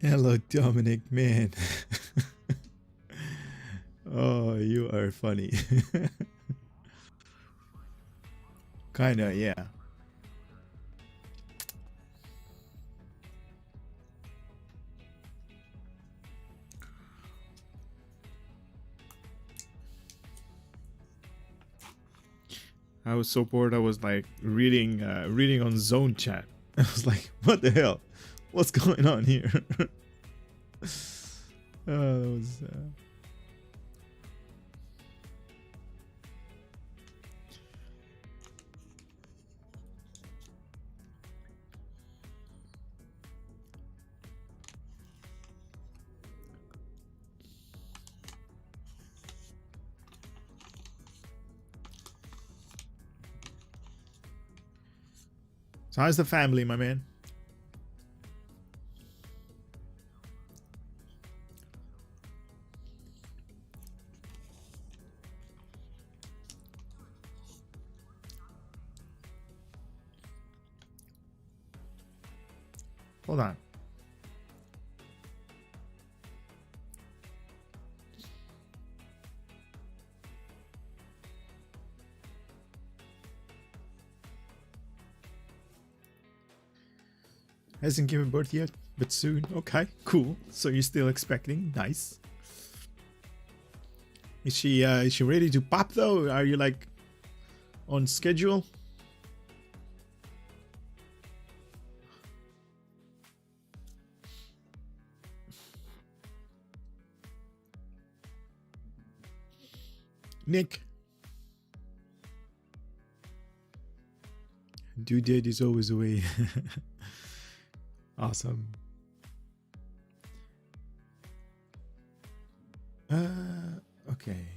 Hello, Dominic, man. Oh, you are funny. Kinda, yeah. I was so bored. I was like reading on Zone Chat. I was like, "What the hell? What's going on here?" That was. So how's the family, my man? Hold on. Hasn't given birth yet, but soon. Okay, cool. So you're still expecting? Nice. Is she ready to pop though? Are you like on schedule? Nick. Due date is always away. Awesome. Okay.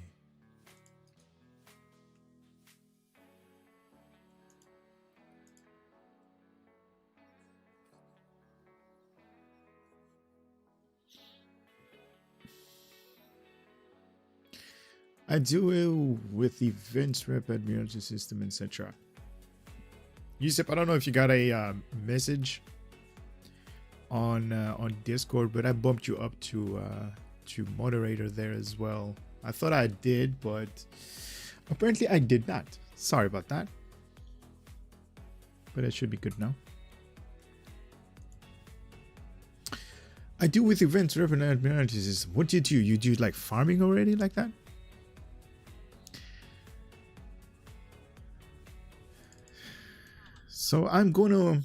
I do it with events rep, admiralty system, etc. Yusuf, I don't know if you got a message on Discord, but I bumped you up to moderator there as well. I thought I did, but apparently I did not. Sorry about that. But it should be good now. I do with events rep and admiralty system. What did you do? You do like farming already like that? So I'm gonna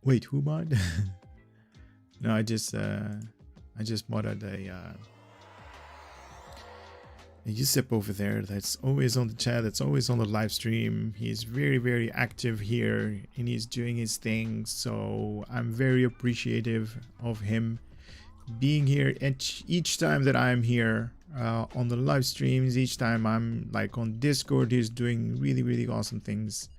wait. Who mod? No, I just modded a Yusip over there. That's always on the chat. That's always on the live stream. He's very active here, and he's doing his thing. So I'm very appreciative of him being here each time that I'm here. On the live streams, each time I'm like on Discord, he's doing really awesome things.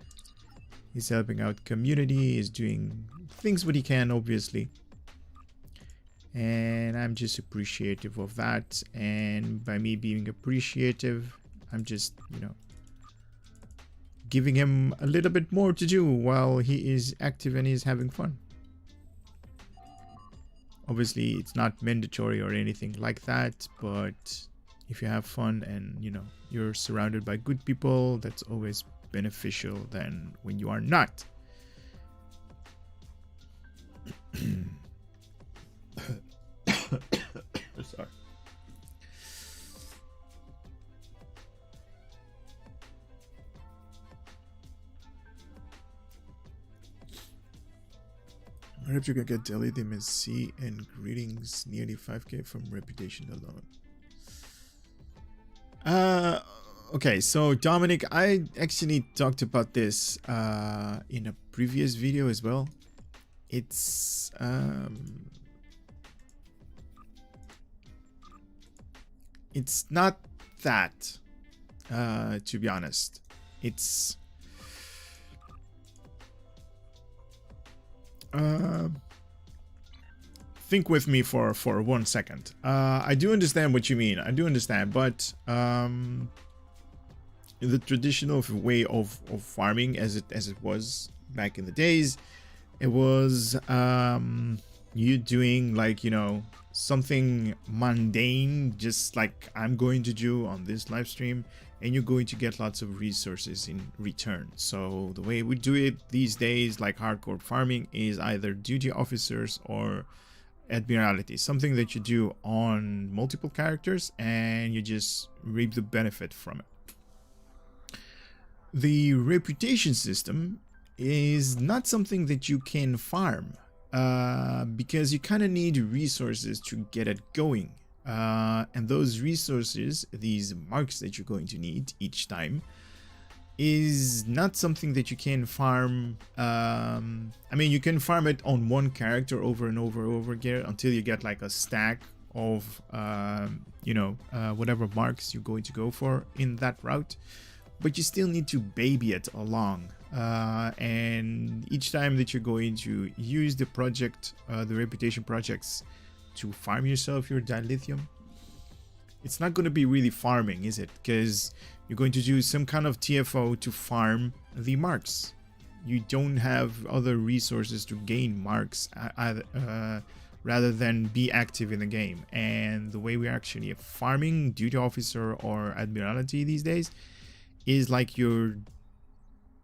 He's helping out community, he's doing things what he can, obviously, and I'm just appreciative of that. And by me being appreciative, I'm just, you know, giving him a little bit more to do while he is active and he's having fun. Obviously, it's not mandatory or anything like that, but if you have fun and, you know, you're surrounded by good people, that's always beneficial than when you are not. Sorry. I hope you can get dilithium and C and greetings, nearly 5k from reputation alone. Okay, so Dominic, I actually talked about this in a previous video as well. It's not that, to be honest. It's think with me for 1 second. I do understand what you mean. I do understand, but the traditional way of farming as it was back in the days, It was you doing like, you know, something mundane, just like I'm going to do on this live stream, and you're going to get lots of resources in return. So the way we do it these days, like hardcore farming, is either duty officers or admiralty, something that you do on multiple characters and you just reap the benefit from it. The reputation system is not something that you can farm because you kind of need resources to get it going. And those resources, these marks that you're going to need each time, is not something that you can farm. I mean, you can farm it on one character over and over again until you get like a stack of, you know, whatever marks you're going to go for in that route. But you still need to baby it along. And each time that you're going to use the project, the reputation projects, to farm yourself your dilithium, it's not going to be really farming, is it? Because you're going to do some kind of TFO to farm the marks. You don't have other resources to gain marks rather than be active in the game. And the way we're actually farming duty officer or admiralty these days is like you're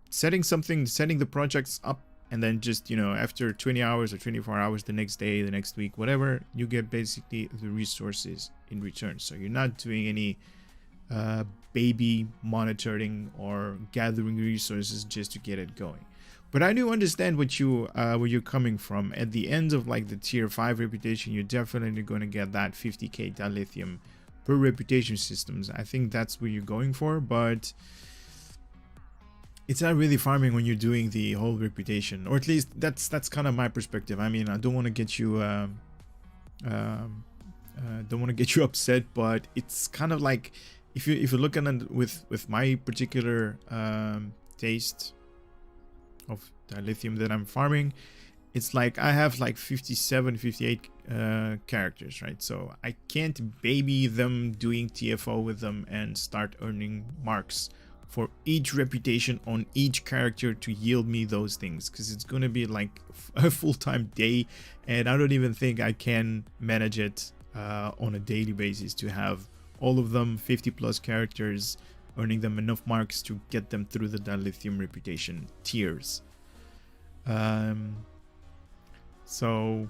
setting the projects up, and then just, you know, after 20 hours or 24 hours, the next day, the next week, whatever, you get basically the resources in return. So you're not doing any baby monitoring or gathering resources just to get it going. But I do understand what where you're coming from. At the end of like the tier 5 reputation, you're definitely going to get that 50k dilithium per reputation systems. I think that's what you're going for, but it's not really farming when you're doing the whole reputation, or at least that's kind of my perspective. I mean, I don't want to get you upset, but it's kind of like if you look at it with my particular taste of dilithium that I'm farming, it's like I have like 58 characters, right? So I can't baby them doing TFO with them and start earning marks for each reputation on each character to yield me those things, because it's going to be like a full-time day, and I don't even think I can manage it on a daily basis to have all of them 50 plus characters, earning them enough marks to get them through the dilithium reputation tiers. So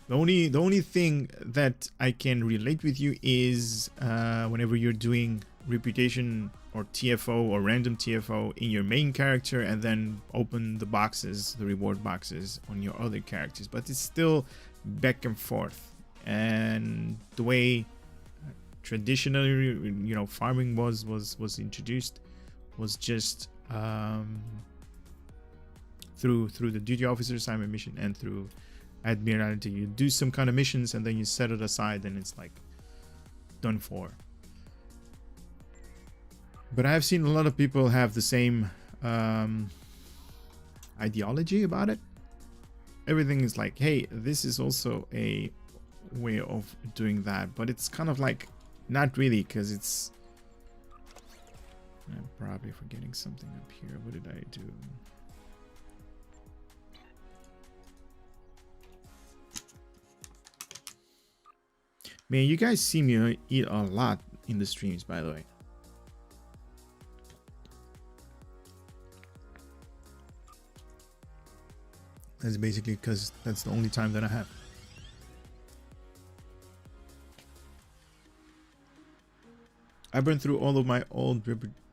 the only thing that I can relate with you is whenever you're doing reputation or TFO or random TFO in your main character, and then open the boxes, the reward boxes on your other characters. But it's still back and forth, and the way traditionally, you know, farming was introduced was just through the duty officer assignment mission and through admiralty. You do some kind of missions and then you set it aside, and it's like done for. But I've seen a lot of people have the same ideology about it. Everything is like, hey, this is also a way of doing that, but it's kind of like not really, because it's, I'm probably forgetting something up here. What did I do? Man, you guys see me eat a lot in the streams, by the way. That's basically because that's the only time that I have. I burned through all of my old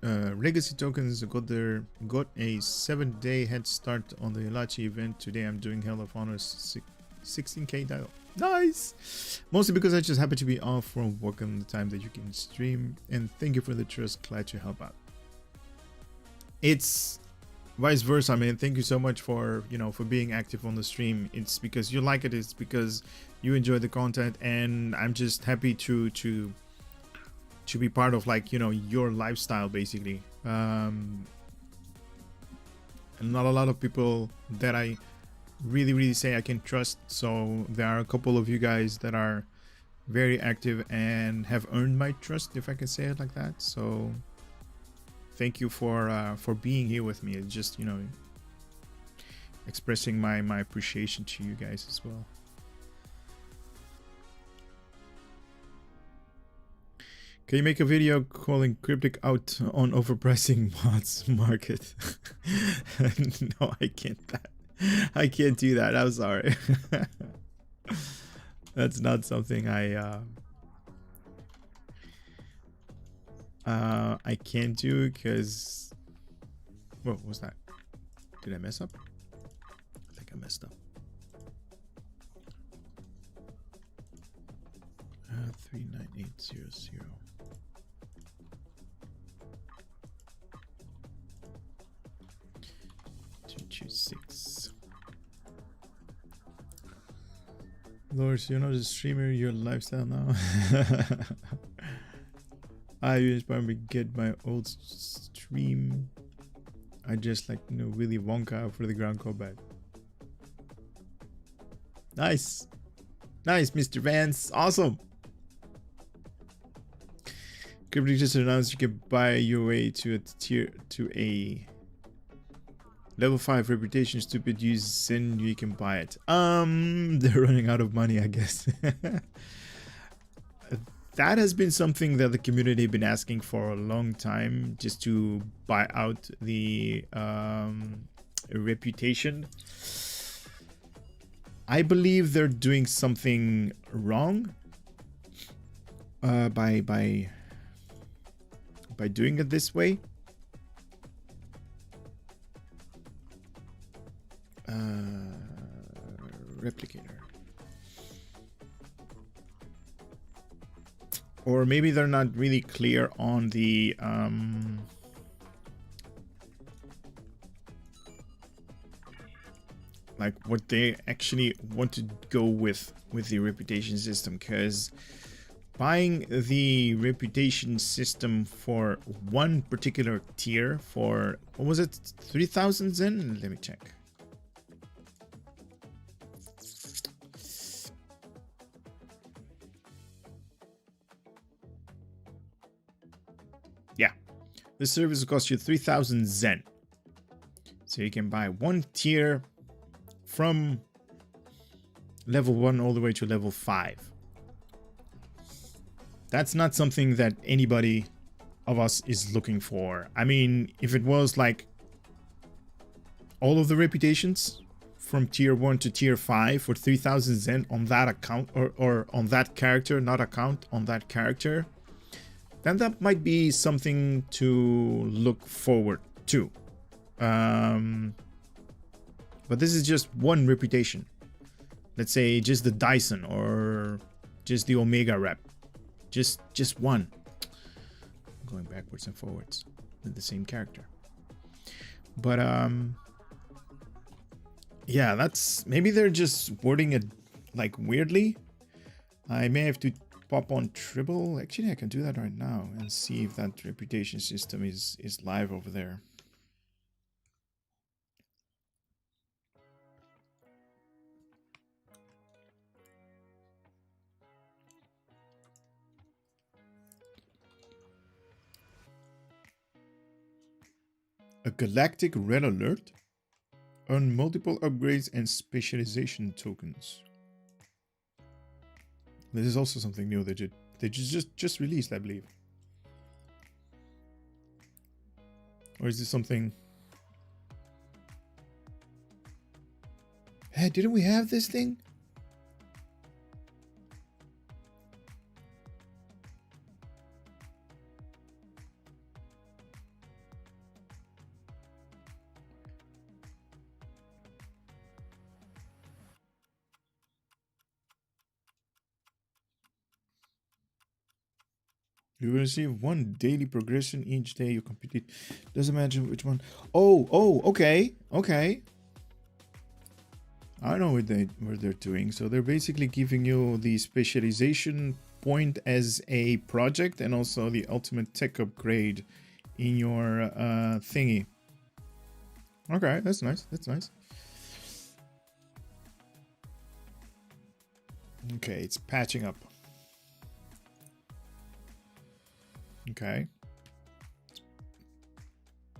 legacy tokens. Got a 7-day head start on the Elachi event. Today I'm doing Hell of Honors 16k dial. Nice! Mostly because I just happen to be off from work on the time that you can stream. And thank you for the trust. Glad to help out. It's vice versa, man. Thank you so much for, you know, for being active on the stream. It's because you like it. It's because you enjoy the content, and I'm just happy to be part of, like, you know, your lifestyle basically. And not a lot of people that I really say I can trust. So there are a couple of you guys that are very active and have earned my trust, if I can say it like that. So thank you for being here with me. It's just, you know, expressing my appreciation to you guys as well. Can you make a video calling Cryptic out on overpricing mods market? No, I can't. I can't do that. I'm sorry. That's not something I can't do because. What was that? Did I mess up? I think I messed up. 39800. 226. Lord, you're not a streamer, you're a lifestyle now. You inspire me to get my old stream. I just like, you know, Willy Wonka for the ground combat. Nice. Nice, Mr. Vance. Awesome. Cryptic just announced you can buy your way to a level 5 reputation. Stupid, use Zen, you can buy it. They're running out of money, I guess. That has been something that the community have been asking for a long time, just to buy out the reputation. I believe they're doing something wrong by doing it this way. Replicator. Or maybe they're not really clear on the like what they actually want to go with the reputation system, because buying the reputation system for one particular tier for, what was it, 3,000 Zen? Let me check. Yeah, this service will cost you 3,000 Zen. So you can buy one tier from level 1 all the way to level 5. That's not something that anybody of us is looking for. I mean, if it was like all of the reputations from tier 1 to tier 5 for 3,000 Zen on that account, or on that character, not account, on that character, then that might be something to look forward to. But this is just one reputation. Let's say just the Dyson or just the Omega rep. Just one. Going backwards and forwards with the same character. But yeah, that's, maybe they're just wording it like weirdly. I may have to pop on Tribble. Actually, I can do that right now and see if that reputation system is live over there. A galactic red alert? Earn multiple upgrades and specialization tokens. This is also something new that they just released, I believe. Or is this something? Hey, didn't we have this thing? You will receive one daily progression each day you complete it. Doesn't matter which one. Oh, okay. I know what they're doing. So they're basically giving you the specialization point as a project and also the ultimate tech upgrade in your thingy. Okay, that's nice. Okay, it's patching up. Okay.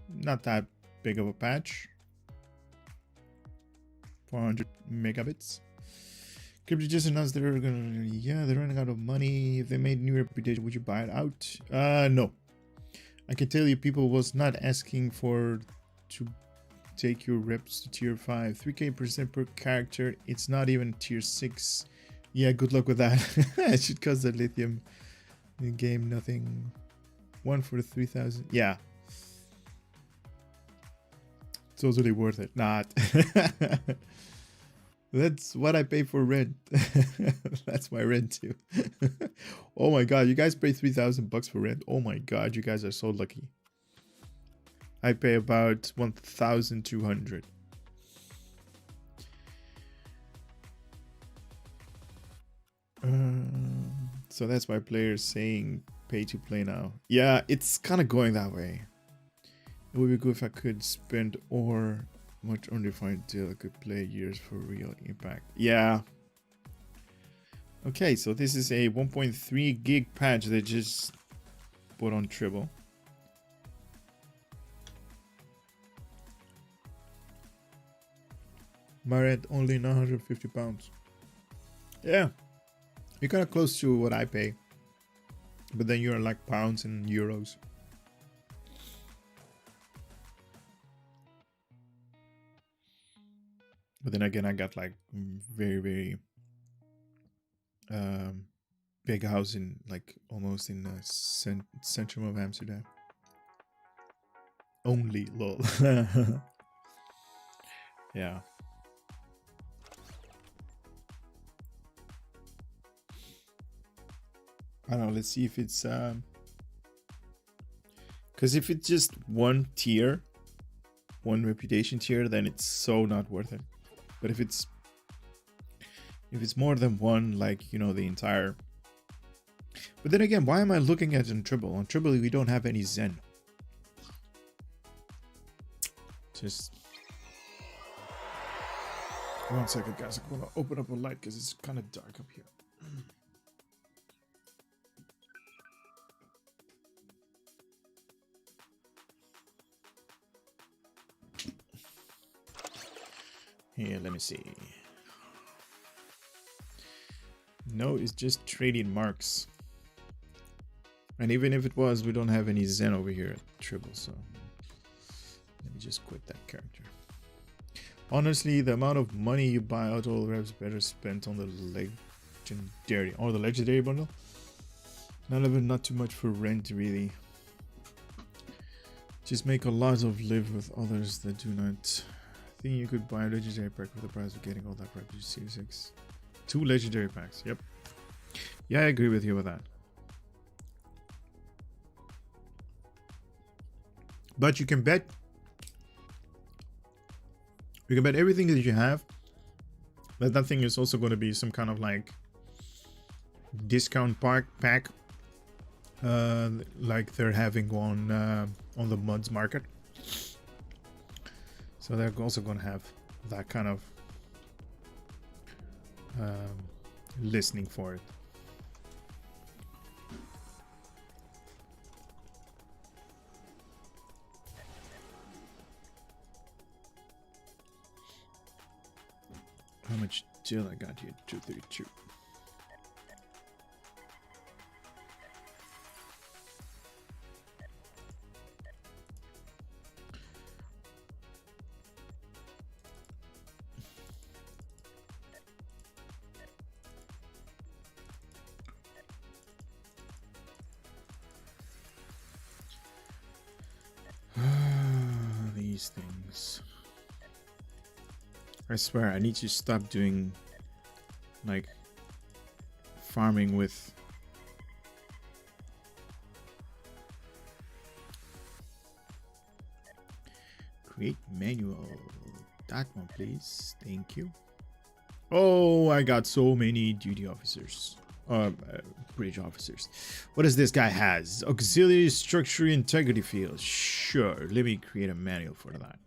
Not that big of a patch. 400 megabits. Cryptic just announced they're gonna, yeah, they're running out of money. If they made new reputation, would you buy it out? No. I can tell you, people was not asking for to take your reps to tier 5. 3k% per character. It's not even tier 6. Yeah, good luck with that. It should cost that lithium in game. Nothing. 1 for 3,000. Yeah. Totally worth it. Not. That's what I pay for rent. That's my rent too. Oh my god, you guys pay 3,000 bucks for rent? Oh my god, you guys are so lucky. I pay about 1,200. So that's why players saying pay to play now. Yeah, it's kind of going that way. It would be good if I could spend or much undefined deal I could play years for real impact. Yeah. Okay, so this is a 1.3 gig patch they just put on Tribble. My rent only 950 pounds. Yeah. You're kind of close to what I pay. But then you're like pounds and euros. But then again, I got like very, very big house in like almost in the centrum of Amsterdam. Only, lol. Yeah. I don't know, let's see if it's because if it's just one tier, one reputation tier, then it's so not worth it. But if it's more than one, like, you know, the entire. But then again, why am I looking at on Tribble? On Tribble we don't have any Zen. Just 1 second, guys. I'm gonna open up a light because it's kind of dark up here. Here, let me see. No, it's just trading marks. And even if it was, we don't have any Zen over here at Tribble, so let me just quit that character. Honestly, the amount of money you buy out all reps better spent on the legendary or the legendary bundle. None of it, not too much for rent, really. Just make a lot of live with others that do not. I think you could buy a legendary pack for the price of getting all that rep to Series 6. 2 legendary packs, yep. Yeah, I agree with you with that. But you can bet everything that you have that thing is also going to be some kind of like discount pack like they're having on the mods market. So they're also going to have that kind of listening for it. How much till I got here? 232. These things. I swear I need to stop doing like farming with create manual. That one, please. Thank you. Oh, I got so many duty officers. Bridge officers. What does this guy has? Auxiliary structure integrity field. Sure, let me create a manual for that.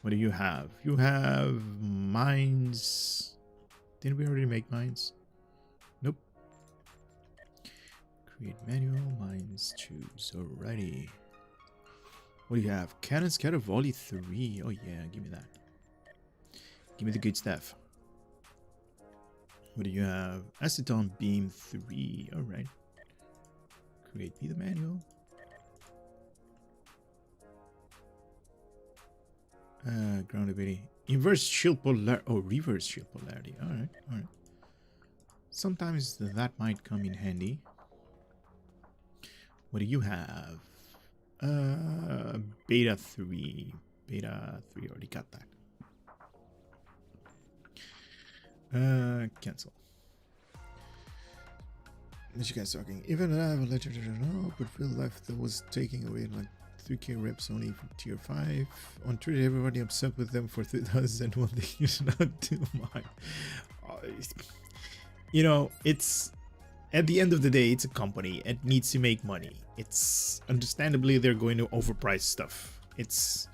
What do you have? You have mines. Didn't we already make mines? Nope. Create manual mines. Choose. Alrighty. What do you have? Cannon scatter volley 3. Oh yeah, give me that. Give me the good stuff. What do you have? Aceton beam 3. All right. Create me the manual. Ground ability. Inverse shield polarity. Oh, reverse shield polarity. All right. All right. Sometimes that might come in handy. What do you have? Beta 3. Beta 3. Already got that. Cancel. What you guys talking? Even I have a letter to know, but real life that was taking away like 3k reps only from tier 5. On Twitter, everybody upset with them for 3001 they should not do mine. You know, it's at the end of the day, it's a company. It needs to make money. It's understandably they're going to overprice stuff. It's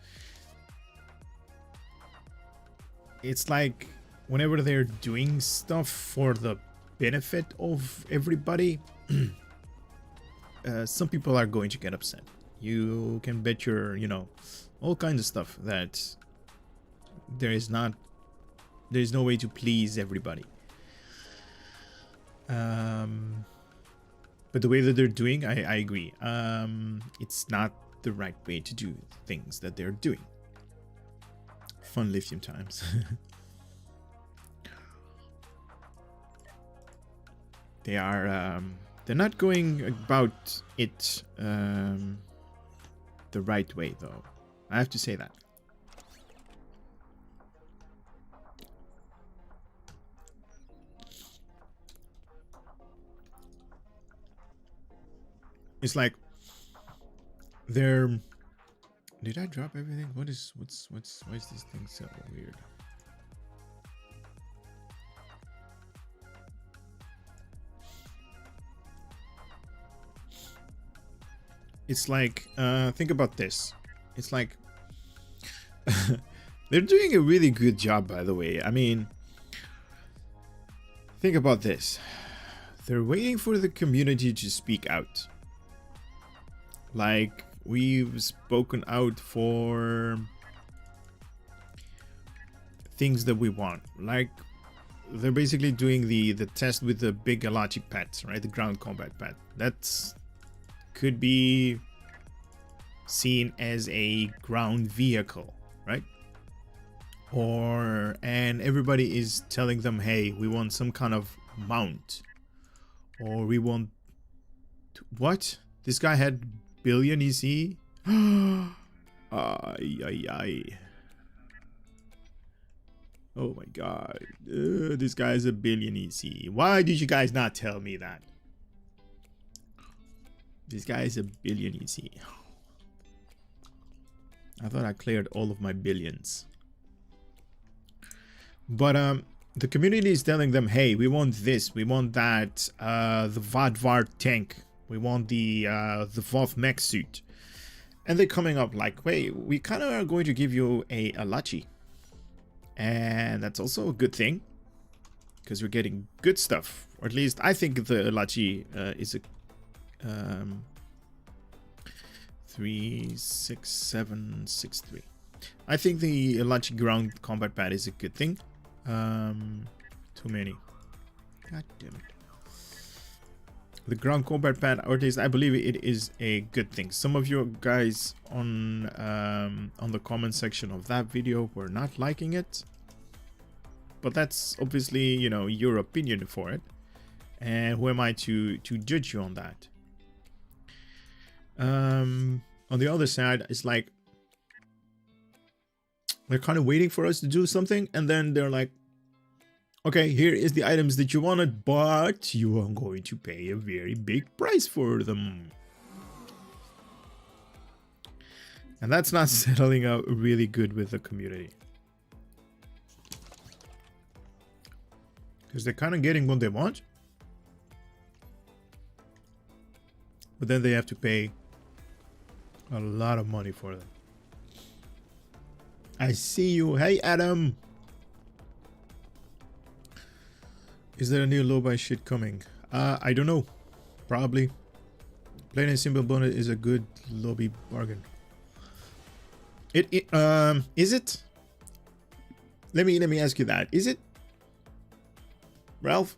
like whenever they're doing stuff for the benefit of everybody, some people are going to get upset. You can bet your, you know, all kinds of stuff that there's no way to please everybody. But the way that they're doing, I agree. It's not the right way to do things that they're doing. Fun lithium times. They are they're not going about it the right way, though. I have to say that. It's like they're. Did I drop everything? Why is this thing so weird? It's like, think about this. It's like, they're doing a really good job, by the way. I mean, think about this. They're waiting for the community to speak out. Like, we've spoken out for things that we want. Like, they're basically doing the test with the big Alachi pets, right? The ground combat pet. That's could be seen as a ground vehicle, right? And everybody is telling them, hey, we want some kind of mount, or we want what? This guy had billion EC. Ay. Oh my god, this guy is a billion EC. Why did you guys not tell me that? This guy is a billion EC. I thought I cleared all of my billions. But the community is telling them, hey, we want this, we want that, the Vadvar tank, we want the Voth mech suit. And they're coming up like, wait, we kind of are going to give you a Alachi. And that's also a good thing, because we're getting good stuff. Or at least I think the Alachi is a 36763. I think the Alachi ground combat pad is a good thing. Too many. God damn it. The ground combat pad, or at least I believe it is a good thing. Some of you guys on the comment section of that video were not liking it, but that's obviously, you know, your opinion for it, and who am I to judge you on that? On the other side, it's like they're kind of waiting for us to do something, and then they're like, okay, here is the items that you wanted, but you are going to pay a very big price for them. And that's not settling out really good with the community, because they're kind of getting what they want, but then they have to pay a lot of money for them. I see you. Hey, Adam. Is there a new low buy shit coming? I don't know. Probably. Plain and simple bonus is a good lobby bargain. Is it? let me ask you that. Is it Ralph?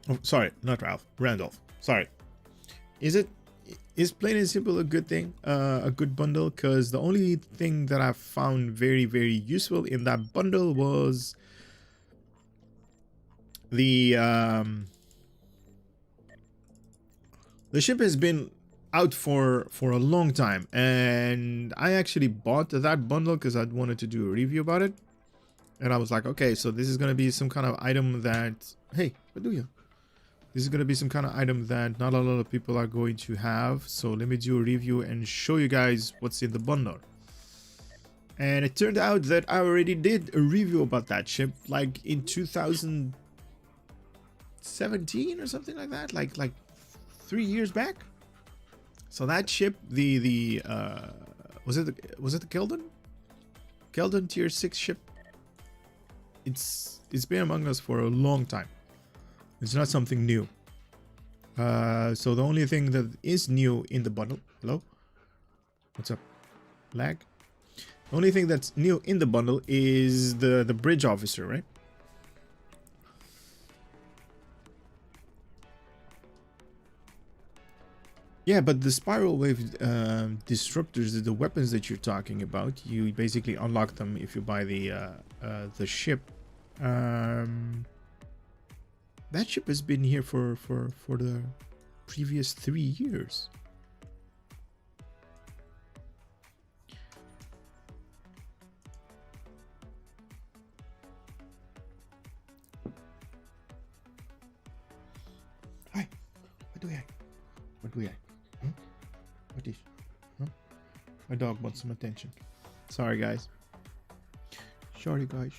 Oh, sorry, not Ralph. Randolph. Sorry. Is plain and simple a good thing, a good bundle? Because the only thing that I found very, very useful in that bundle was the ship has been out for a long time, and I actually bought that bundle because I wanted to do a review about it, and I was like, okay, so this is gonna be some kind of item that, hey, what do you? This is going to be some kind of item that not a lot of people are going to have. So let me do a review and show you guys what's in the bundle. And it turned out that I already did a review about that ship like in 2017 or something like that. Like 3 years back. So that ship, was it the Keldon? Keldon tier 6 ship. It's been among us for a long time. It's not something new. So the only thing that is new in the bundle... Hello? What's up? Lag? The only thing that's new in the bundle is the bridge officer, right? Yeah, but the spiral wave disruptors, the weapons that you're talking about, you basically unlock them if you buy the ship. That ship has been here for the previous 3 years. Hi, what do I? Huh? What is? Huh? My dog wants some attention. Sorry, guys. Sorry, guys.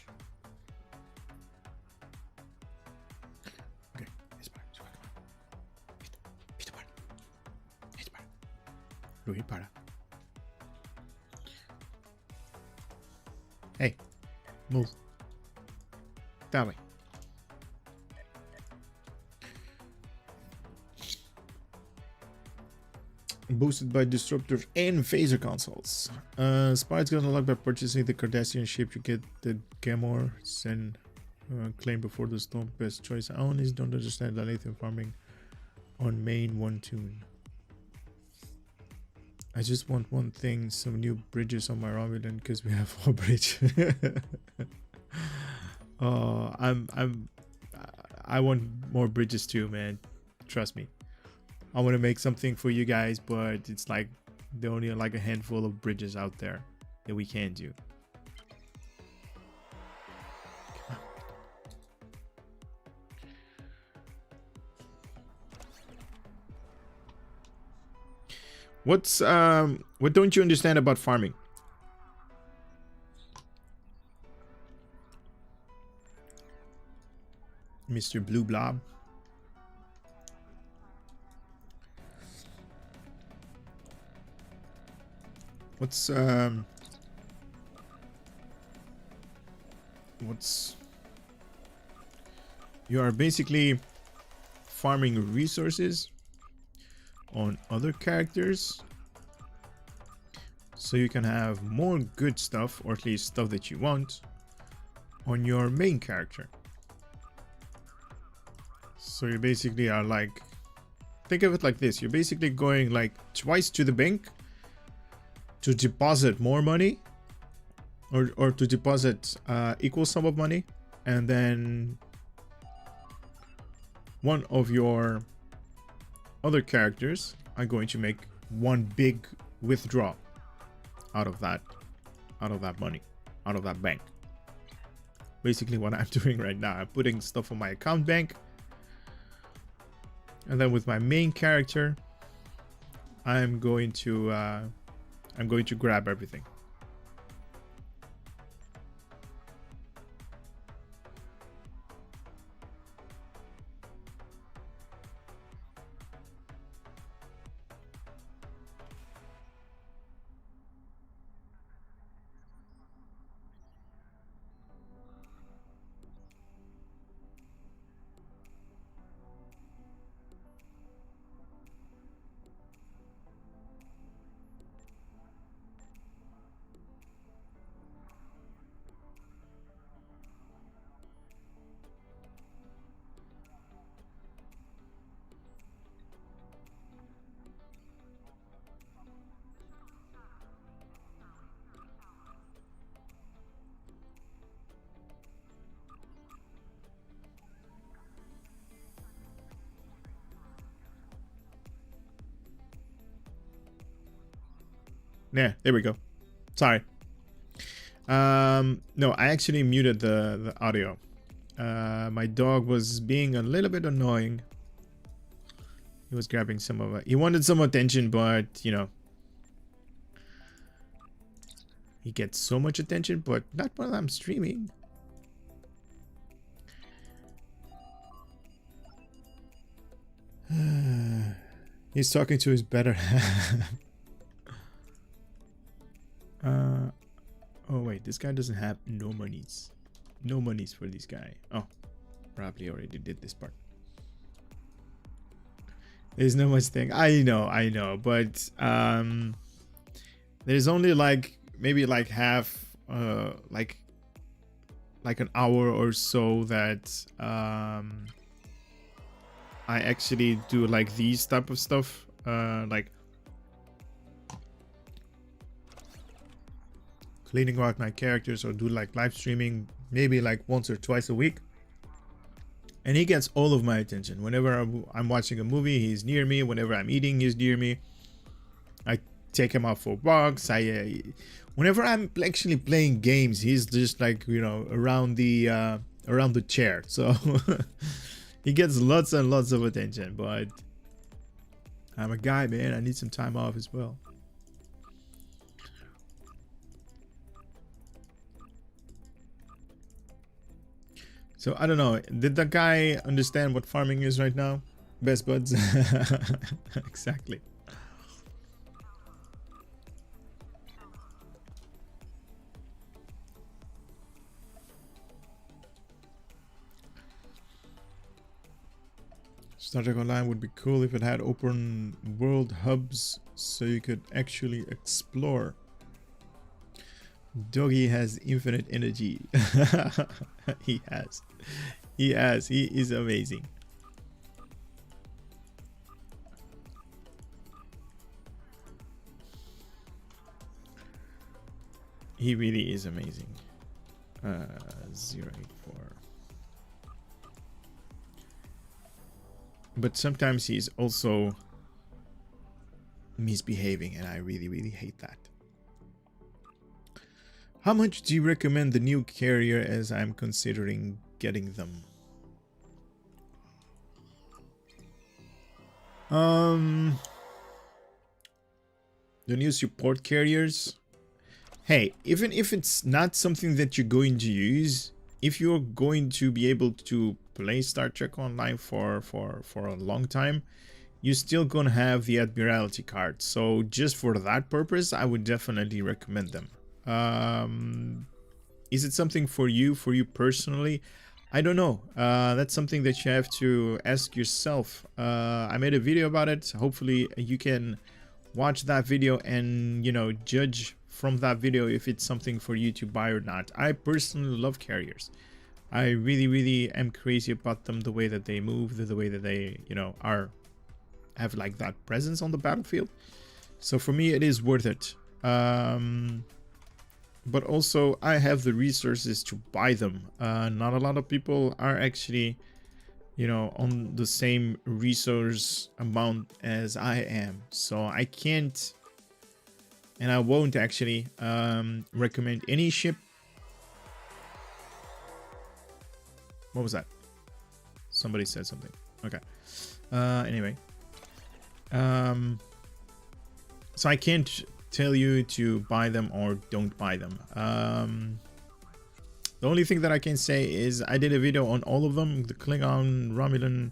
Luis, para. Hey, move. That way. Boosted by disruptors and phaser consoles. Spirit's gonna unlock by purchasing the Cardassian ship. You get the Gamor and claim before the storm. Best choice. I only don't understand dilithium farming on main one tune. I just want one thing, some new bridges on my Romulan because we have one bridge. Oh, I want more bridges too, man. Trust me. I want to make something for you guys, but it's like there only like a handful of bridges out there that we can do. What don't you understand about farming? Mr. Blue Blob. What's you are basically farming resources on other characters so you can have more good stuff, or at least stuff that you want, on your main character. So you basically are like, think of it like this, you're basically going like twice to the bank to deposit more money, or to deposit equal sum of money, and then one of your other characters are going to make one big withdrawal out of that money, out of that bank. Basically what I'm doing right now, I'm putting stuff on my account bank, and then with my main character I'm going to grab everything. Yeah, there we go. Sorry. No, I actually muted the audio. My dog was being a little bit annoying. He was grabbing some of it. He wanted some attention, but you know, he gets so much attention, but not while I'm streaming. He's talking to his better half. Oh wait, this guy doesn't have no monies. No monies for this guy. Oh, probably already did this part. There's no much thing. I know, but there's only like maybe like half like an hour or so that I actually do like these type of stuff, like cleaning out my characters, or do like live streaming maybe like once or twice a week. And he gets all of my attention. Whenever I'm watching a movie, he's near me. Whenever I'm eating, he's near me. I take him out for walks. Whenever I'm actually playing games, he's just like, you know, around the chair. So he gets lots and lots of attention. But I'm a guy, man. I need some time off as well. So I don't know. Did that guy understand what farming is right now? Best buds. Exactly. Star Trek Online would be cool if it had open world hubs so you could actually explore. Doggy has infinite energy. He has. He is amazing. He really is amazing. 084. But sometimes he's also misbehaving, and I really, really hate that. How much do you recommend the new carrier, as I'm considering getting them? The new support carriers. Hey, even if it's not something that you're going to use, if you're going to be able to play Star Trek Online for a long time, you're still gonna have the Admiralty card. So just for that purpose, I would definitely recommend them. Is it something for you personally? I don't know. That's something that you have to ask yourself. I made a video about it. Hopefully you can watch that video and, you know, judge from that video if it's something for you to buy or not. I personally love carriers. I really, really am crazy about them, the way that they move, the way that they, you know, have like that presence on the battlefield. So for me, it is worth it. But also I have the resources to buy them. Not a lot of people are actually, you know, on the same resource amount as I am. So I can't, and I won't actually recommend any ship. What was that? Somebody said something. Okay. Anyway. So I can't tell you to buy them or don't buy them. The only thing that I can say is I did a video on all of them: the Klingon, Romulan,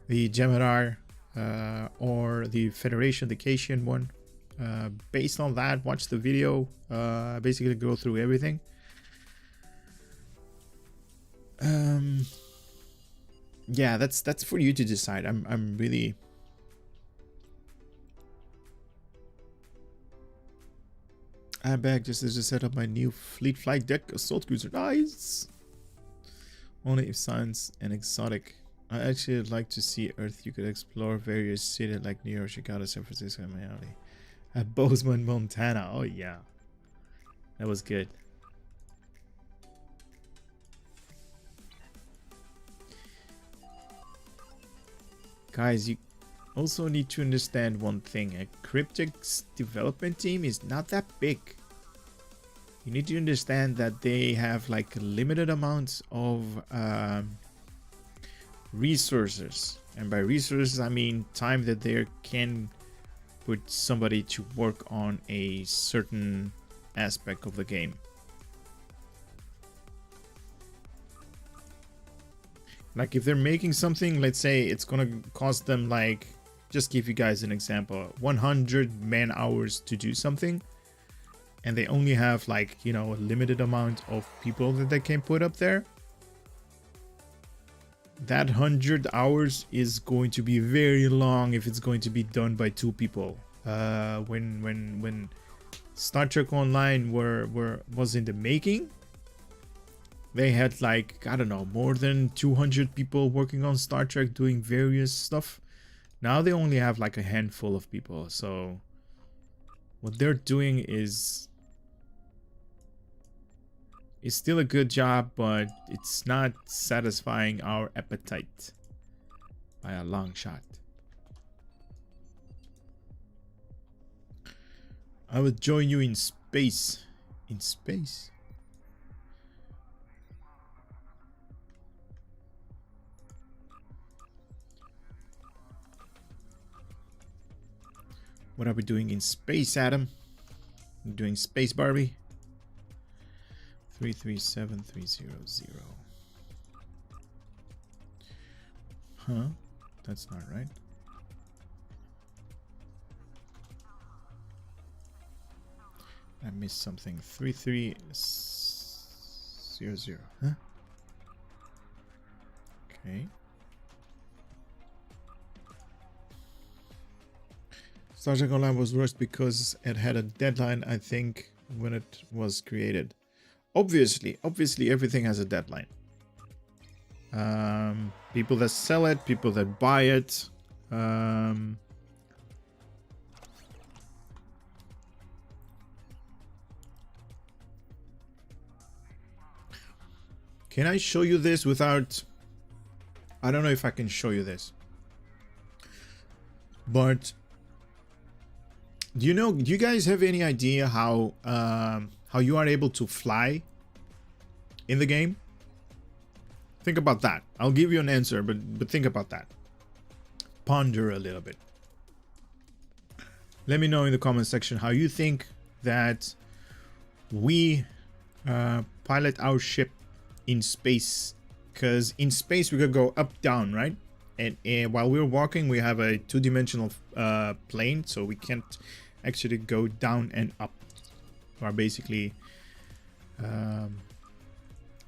the Jem'Hadar, or the Federation, the Cation one. Based on that, watch the video. Basically go through everything. Yeah, that's for you to decide. I'm really. I'm back just as I set up my new Fleet Flight deck assault cruiser. Nice. Only if science and exotic. I actually would like to see Earth. You could explore various cities like New York, Chicago, San Francisco, and Miami. At Bozeman, Montana. Oh yeah, that was good. Guys, also need to understand one thing. A Cryptic's development team is not that big. You need to understand that they have like limited amounts of resources. And by resources, I mean time that they can put somebody to work on a certain aspect of the game. Like if they're making something, let's say it's gonna cost them like, just give you guys an example, 100 man hours to do something, and they only have like, you know, a limited amount of people that they can put up there. That 100 hours is going to be very long if it's going to be done by 2 people. When Star Trek Online was in the making, they had like, I don't know, more than 200 people working on Star Trek doing various stuff. Now they only have like a handful of people. So what they're doing is still a good job, but it's not satisfying our appetite by a long shot. I will join you in space. In space? What are we doing in space, Adam? We're doing space, Barbie. 337300. Huh? That's not right. I missed something. 3300. Huh? Okay. Star Trek Online was rushed because it had a deadline, I think, when it was created. Obviously everything has a deadline. People that sell it, people that buy it. Can I show you this without... I don't know if I can show you this. But... do you guys have any idea how you are able to fly in the game? Think about that. I'll give you an answer, but think about that. Ponder a little bit. Let me know in the comment section how you think that we pilot our ship in space. Because in space we could go up, down, right? And while we're walking, we have a two-dimensional plane, so we can't actually go down and up. We are basically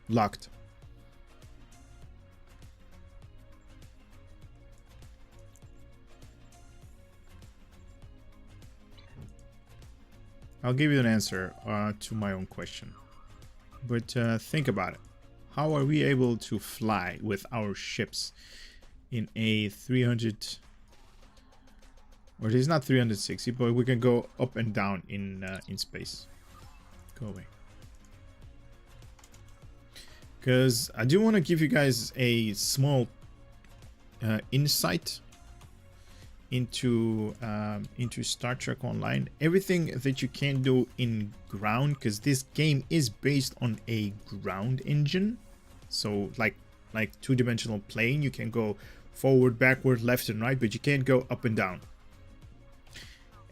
locked. I'll give you an answer to my own question. But think about it. How are we able to fly with our ships in a 300... or it is not 360, but we can go up and down in space. Go away. Because I do want to give you guys a small insight into Star Trek Online. Everything that you can do in ground, because this game is based on a ground engine. So like two-dimensional plane, you can go forward, backward, left and right, but you can't go up and down.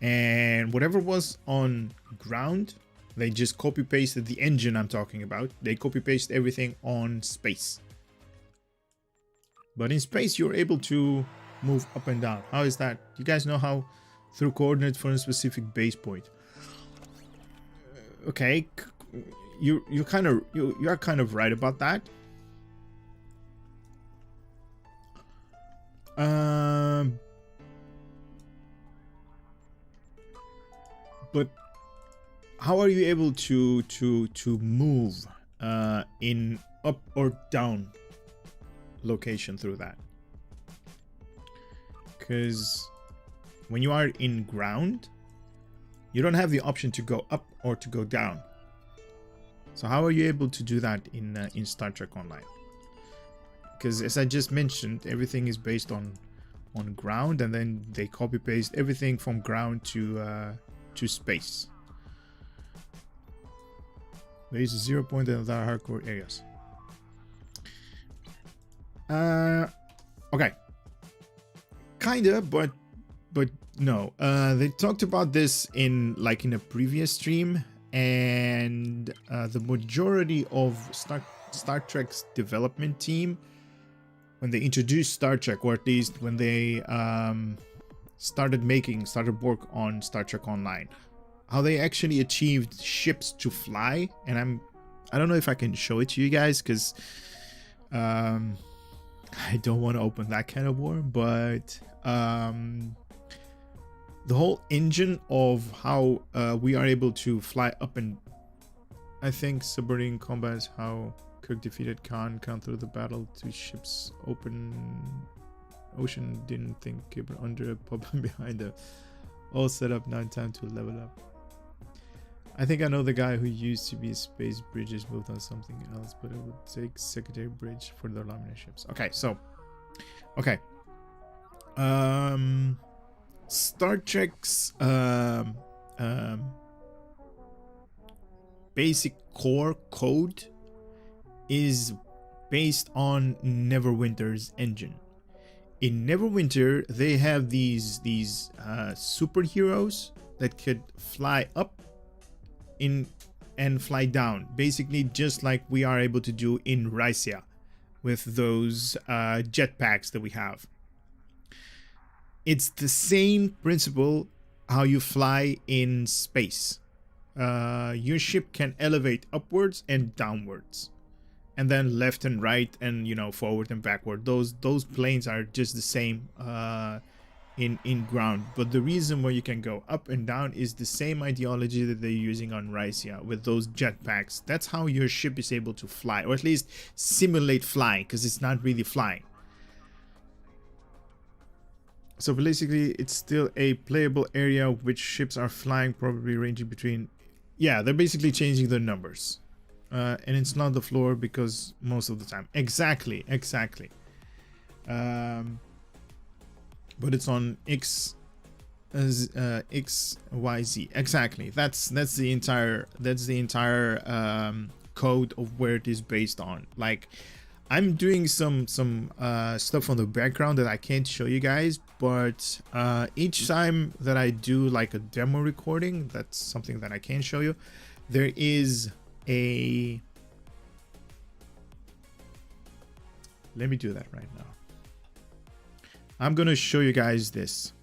And whatever was on ground, they just copy-pasted the engine I'm talking about. They copy-paste everything on space. But in space, you're able to move up and down. How is that? You guys know how? Through coordinates for a specific base point. Okay, you are kind of right about that. But how are you able to move in up or down location through that? Because when you are in ground, you don't have the option to go up or to go down. So how are you able to do that in Star Trek Online? Because as I just mentioned, everything is based on on ground, and then they copy paste everything from ground to space. There is a 0 point in the hardcore areas. Okay. Kinda, but no. They talked about this in a previous stream, and the majority of Star Trek's development team, when they introduced Star Trek, or at least when they started work on Star Trek Online, how they actually achieved ships to fly. And I don't know if I can show it to you guys, because I don't want to open that kind of war, but the whole engine of how we are able to fly up, and I think submarine combat is how Kirk defeated Khan through the battle to ships open ocean, didn't think Gabriel under a pub behind them, all set up, now time to level up. I think I know the guy who used to be Space Bridges, moved on something else, but it would take Secretary Bridge for the Laminar ships. Okay, so Star Trek's basic core code is based on Neverwinter's engine. In Neverwinter, they have these superheroes that could fly up in and fly down, basically just like we are able to do in Ricea with those jetpacks that we have. It's the same principle how you fly in space. Your ship can elevate upwards and downwards, and then left and right, and forward and backward. Those planes are just the same in ground, but the reason why you can go up and down is the same ideology that they're using on Ricea with those jetpacks. That's how your ship is able to fly, or at least simulate flying, because it's not really flying. So basically, it's still a playable area which ships are flying, probably ranging between... Yeah, they're basically changing their numbers. And it's not the floor, because most of the time... Exactly. But it's on X, Y, Z. Exactly. That's the entire code of where it is based on. Like, I'm doing some stuff on the background that I can't show you guys, but each time that I do like a demo recording, that's something that I can show you. There is a... Let me do that right now. I'm gonna show you guys this.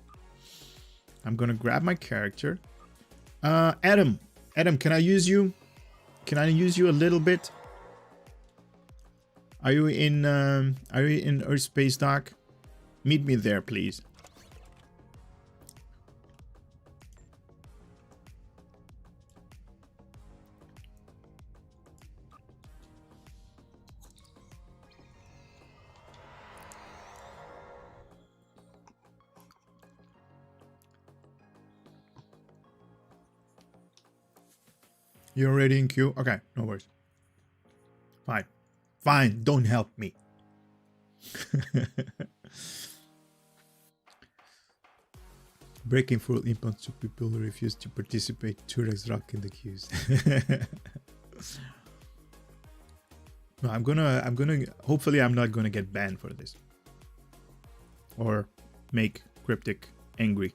I'm gonna grab my character. Adam, can I use you? Can I use you a little bit? Are you in Earth Space Dock? Meet me there, please. You're already in queue? Okay, no worries. Fine, don't help me. Breaking full impulse to people who refuse to participate. Turex rock in the queues. No, I'm gonna hopefully I'm not gonna get banned for this. Or make Cryptic angry.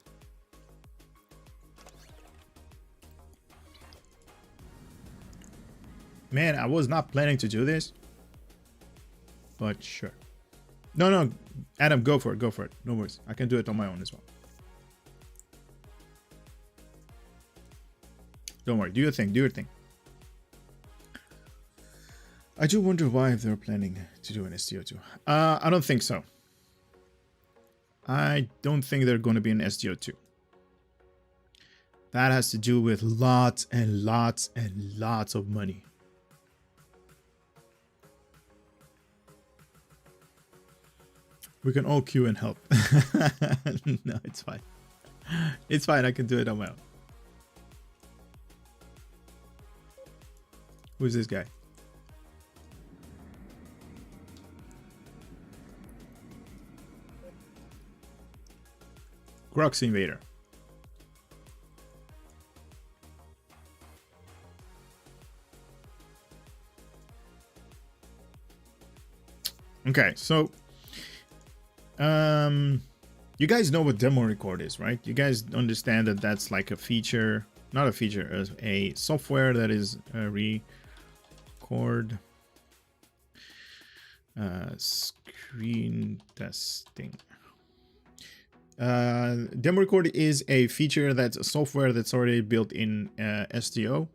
Man, I was not planning to do this, but sure. No, Adam, go for it. No worries. I can do it on my own as well. Don't worry. Do your thing. I do wonder why if they're planning to do an STO2. I don't think so. I don't think they're going to be an STO2. That has to do with lots and lots and lots of money. We can all queue and help. No, it's fine. It's fine. I can do it on my own. Who's this guy? Crocs Invader. Okay, so you guys know what demo record is, right? You guys understand that that's like a feature, not a feature, a software that is record screen testing. Demo record is a feature that's a software that's already built in STO,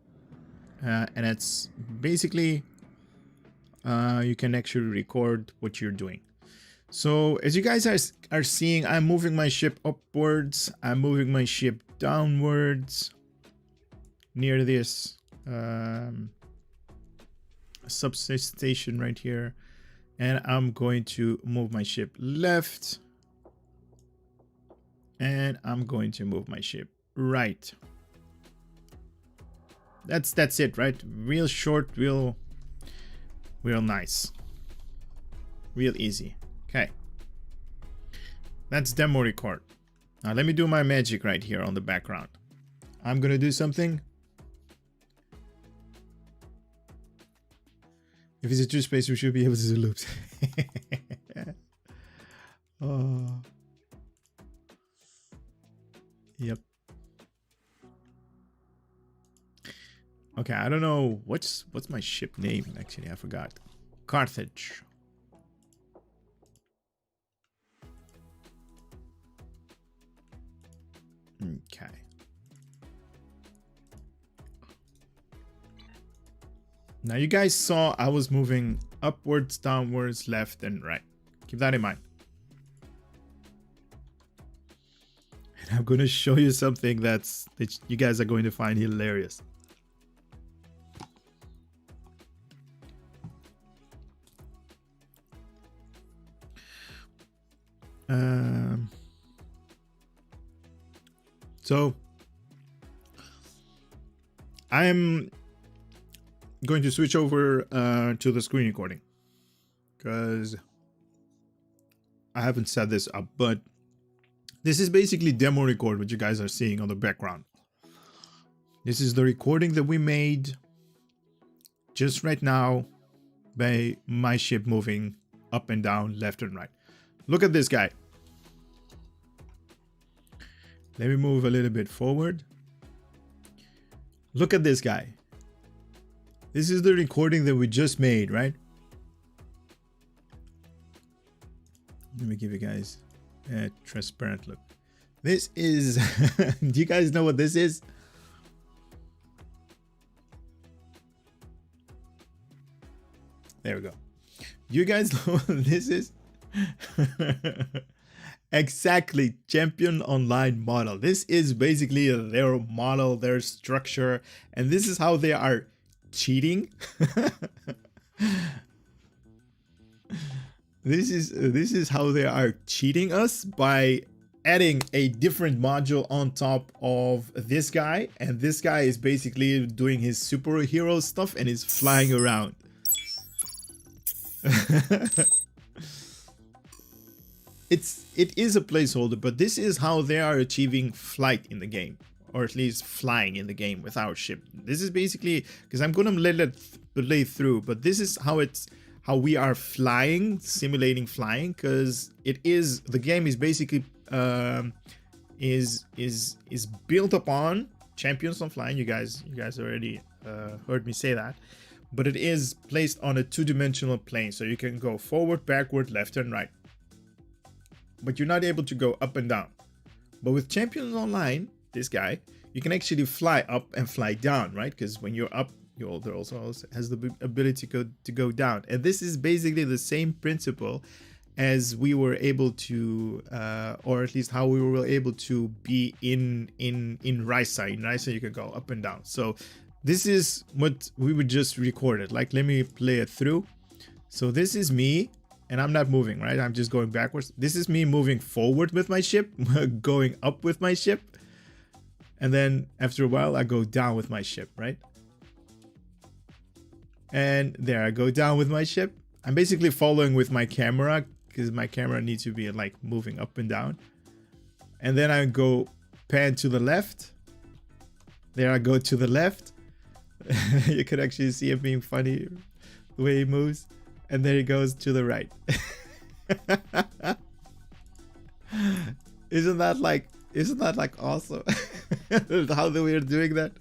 and it's basically you can actually record what you're doing. So as you guys are seeing, I'm moving my ship upwards, I'm moving my ship downwards near this substation right here, and I'm going to move my ship left, and I'm going to move my ship right. That's it, right? Real short, real nice, real easy. Okay, that's demo record. Now let me do my magic right here on the background. I'm gonna do something. If it's a true space, we should be able to do loops. Oh. Yep. Okay, I don't know what's my ship name. Actually, I forgot. Carthage. Okay. Now you guys saw I was moving upwards, downwards, left, and right. Keep that in mind. And I'm going to show you something that you guys are going to find hilarious. So I'm going to switch over to the screen recording because I haven't set this up, but this is basically demo record what you guys are seeing on the background. This is the recording that we made just right now by my ship moving up and down, left and right. Look at this guy. Let me move a little bit forward. Look at this guy. This is the recording that we just made, right? Let me give you guys a transparent look. This is, do you guys know what this is? There we go. You guys know what this is? Exactly, Champion Online model. This is basically their model, their structure, and this is how they are cheating. This is how they are cheating us by adding a different module on top of this guy, and this guy is basically doing his superhero stuff and is flying around. It is a placeholder, but this is how they are achieving flight in the game, or at least flying in the game with our ship. This is basically, because I'm gonna let it play through, but this is how we are flying, simulating flying, because the game is basically is built upon Champions on Flying. You guys already heard me say that, but it is placed on a two-dimensional plane, so you can go forward, backward, left and right, but you're not able to go up and down. But with Champions Online, this guy, you can actually fly up and fly down, right? Because when you're up, there also has the ability to go down. And this is basically the same principle as we were able to, or at least how we were able to be in Risa. In Risa, you can go up and down. So this is what we would just record it. Like, let me play it through. So this is me. And I'm not moving, right? I'm just going backwards. This is me moving forward with my ship, going up with my ship. And then after a while, I go down with my ship, right? And there I go down with my ship. I'm basically following with my camera because my camera needs to be like moving up and down. and then I go pan to the left. There I go to the left. You could actually see it being funny the way he moves, and then he goes to the right. Isn't that like awesome? How they were doing that?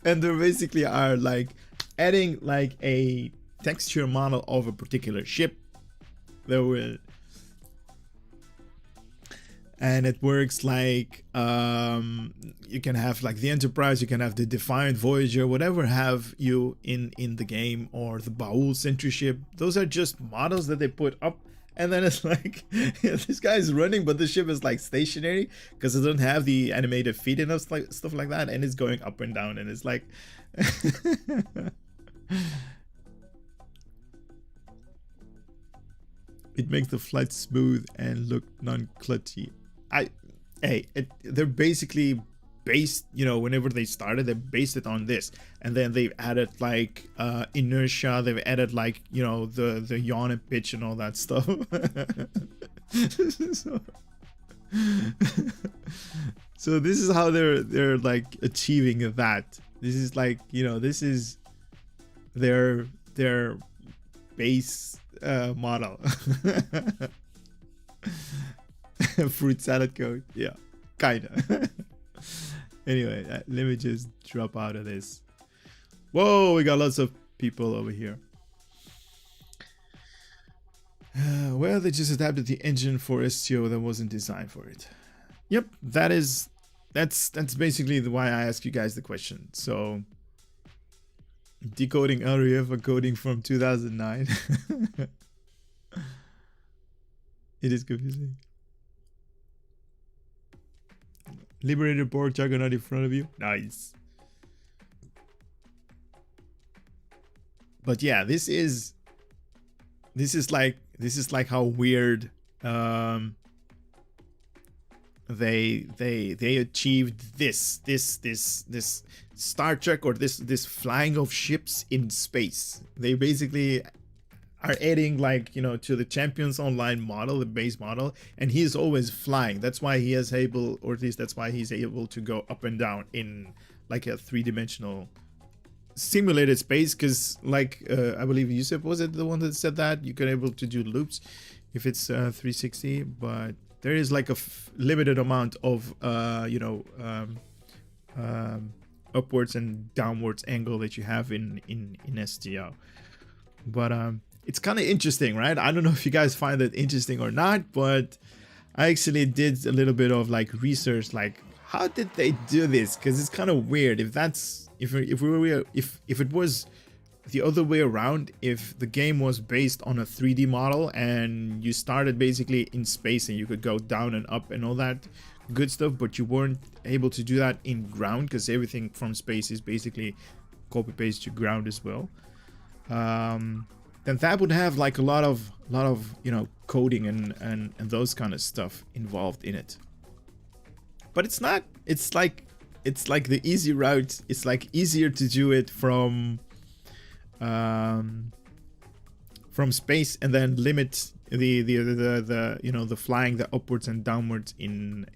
And they basically are like adding like a texture model of a particular ship. There will, and it works like you can have like the Enterprise, you can have the Defiant, Voyager, whatever have you in the game, or the Baul Sentry ship. Those are just models that they put up, and then it's like this guy's running, but the ship is like stationary because it doesn't have the animated feet and stuff like that, and it's going up and down, and it's like it makes the flight smooth and look non-clutchy. They're basically based, you know, whenever they started, they based it on this, and then they've added like inertia, they've added like, you know, the yawn and pitch and all that stuff. So this is how they're like achieving that. This is like, you know, this is their base model. Fruit salad code, yeah, kinda. Anyway, let me just drop out of this. Whoa, we got lots of people over here. Well, they just adapted the engine for STO that wasn't designed for it. Yep, that's basically why I ask you guys the question. So, decoding REF coding from 2009. It is confusing. Liberator Borg Juggernaut in front of you. Nice. But yeah, this is like how weird they achieved this Star Trek, or this flying of ships in space. They basically are adding, like, you know, to the Champions Online model, the base model, and he's always flying. That's why he is able, or at least that's why he's able to go up and down in like a three-dimensional simulated space, because like I believe Yusuf, was it the one that said that you can able to do loops if it's 360, but there is like a limited amount of upwards and downwards angle that you have in STO. But it's kind of interesting, right? I don't know if you guys find it interesting or not, but I actually did a little bit of like research, like how did they do this? Because it's kind of weird. If it was the other way around, if the game was based on a 3D model and you started basically in space and you could go down and up and all that good stuff, but you weren't able to do that in ground because everything from space is basically copy paste to ground as well. Then that would have like a lot of you know, coding and those kind of stuff involved in it. But it's not. It's like the easy route. It's like easier to do it from space, and then limit the you know, the flying, the upwards and downwards in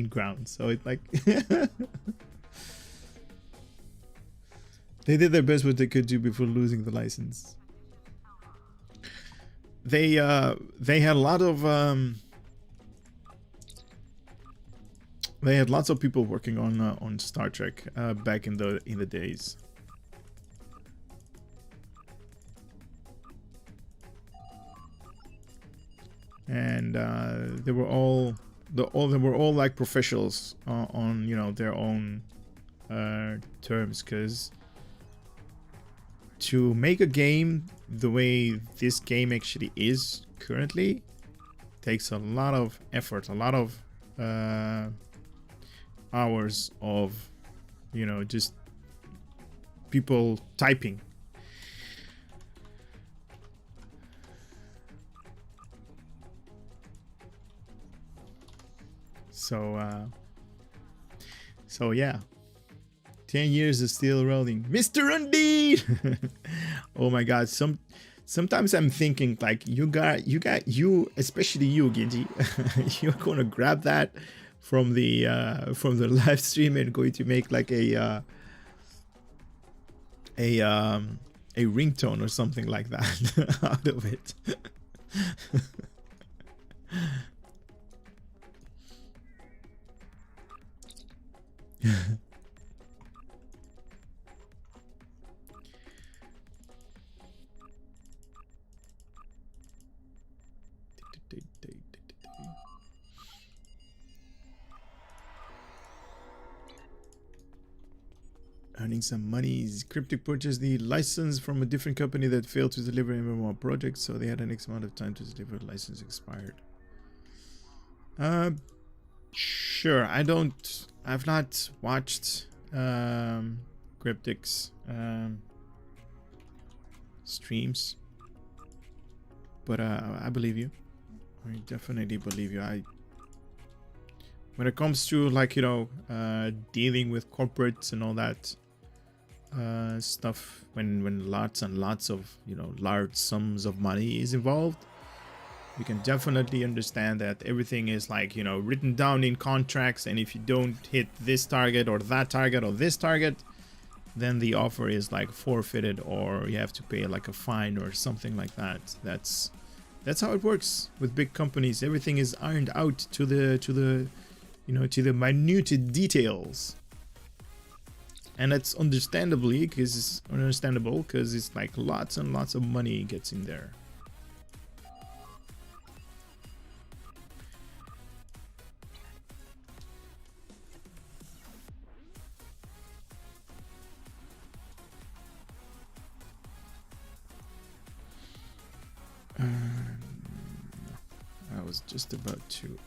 ground. So it's like they did their best what they could do before losing the license. They had a lot of they had lots of people working on Star Trek back in the days. And they were all like professionals on you know, their own terms, because to make a game the way this game actually is currently takes a lot of effort, a lot of hours of, you know, just people typing. So yeah, 10 years is still rolling, Mr. Undine. Oh my god, Sometimes I'm thinking like you, especially you, Genji, you're gonna grab that from the live stream and going to make like a ringtone or something like that out of it. Earning some money. Cryptic purchased the license from a different company that failed to deliver MMO projects, so they had an X amount of time to deliver. License expired. Sure. I've not watched Cryptic's streams, but I believe you. I definitely believe you. When it comes to like, you know, dealing with corporates and all that stuff, when lots and lots of, you know, large sums of money is involved, you can definitely understand that everything is like, you know, written down in contracts, and if you don't hit this target or that target or this target, then the offer is like forfeited, or you have to pay like a fine or something like that. That's how it works with big companies. Everything is ironed out to the you know, to the minute details, and that's understandable because it's like lots and lots of money gets in there. I was just about to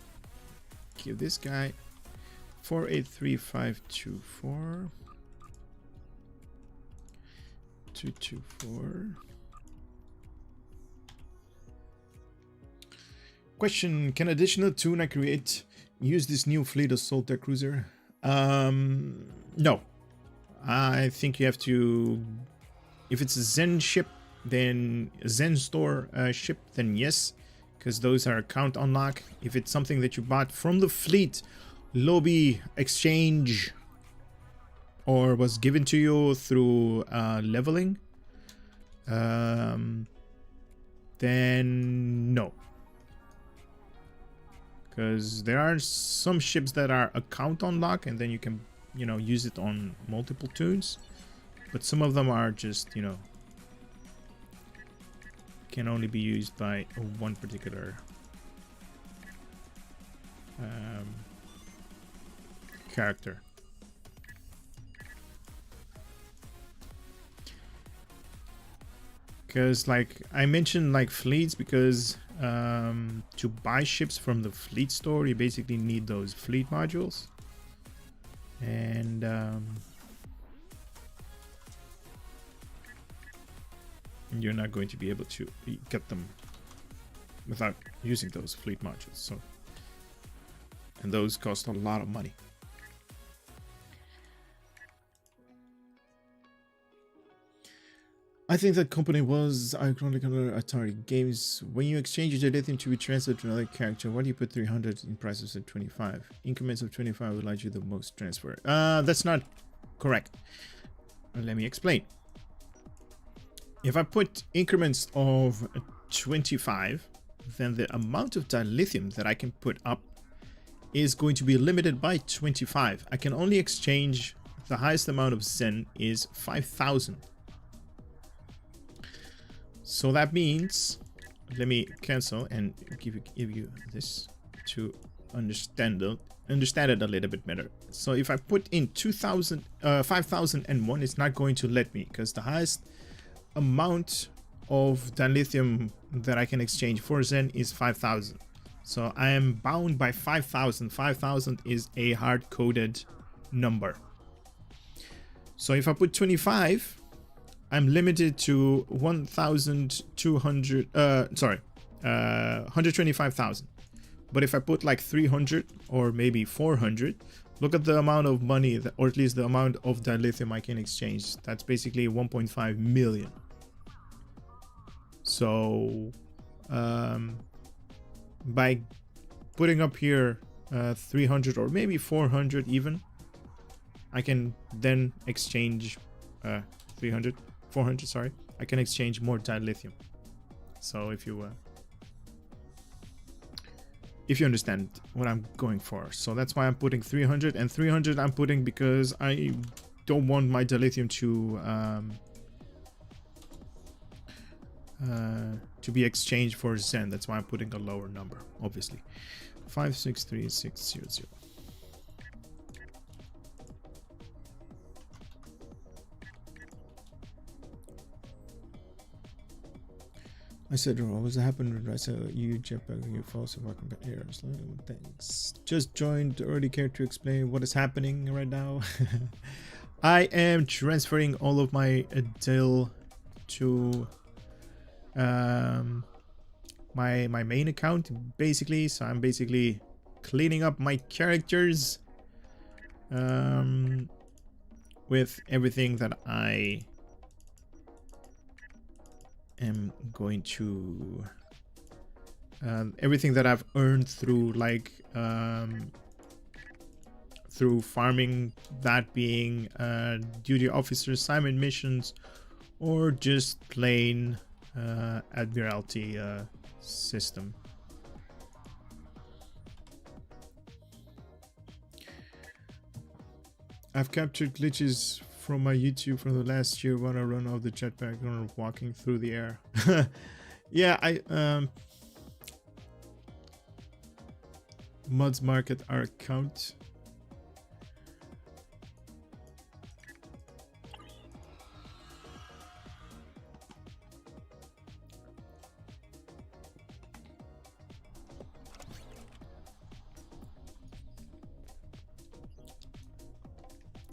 give this guy 483524 224. Question: can additional tune I create use this new fleet assault air cruiser? No. I think you have to, if it's a Zen ship, then a Zen store ship, then yes, because those are account unlock. If it's something that you bought from the fleet lobby exchange or was given to you through leveling, then no, because there are some ships that are account unlock and then you can, you know, use it on multiple tunes, but some of them are just, you know, can only be used by one particular character. Because like I mentioned like fleets, because to buy ships from the fleet store you basically need those fleet modules, and you're not going to be able to get them without using those fleet modules. So, and those cost a lot of money. I think that company was iconic under Atari games. When you exchange your dilithium to be transferred to another character, why do you put 300 in prices of 25? Increments of 25 will allow you the most transfer. That's not correct. Let me explain. If I put increments of 25, then the amount of dilithium that I can put up is going to be limited by 25. I can only exchange, the highest amount of Zen is 5,000. So that means, let me cancel and give you this to understand it a little bit better. So if I put in 5,001, it's not going to let me, because the highest amount of dilithium that I can exchange for Zen is 5,000. So I am bound by 5,000. 5,000 is a hard-coded number. So if I put 25, I'm limited to 125,000. But if I put like 300 or maybe 400, look at the amount of money that, or at least the amount of dilithium I can exchange. That's basically 1.5 million. So by putting up here 300 or maybe 400 even, I can then exchange 400, sorry, I can exchange more dilithium. So if you understand what I'm going for. So that's why I'm putting 300, and 300 I'm putting because I don't want my dilithium to be exchanged for Zen. That's why I'm putting a lower number, obviously. 563600. I said, what was happening? I said, you jetpack and you false if I can get air. Thanks. Just joined. Already care to explain what is happening right now? I am transferring all of my DIL to my main account, basically. So I'm basically cleaning up my characters with everything that I am going to everything that I've earned through like through farming, that being duty officer assignment missions or just plain admiralty system. I've captured glitches from my YouTube from the last year when I run off the jetpack or walking through the air. Yeah, I mods market our account.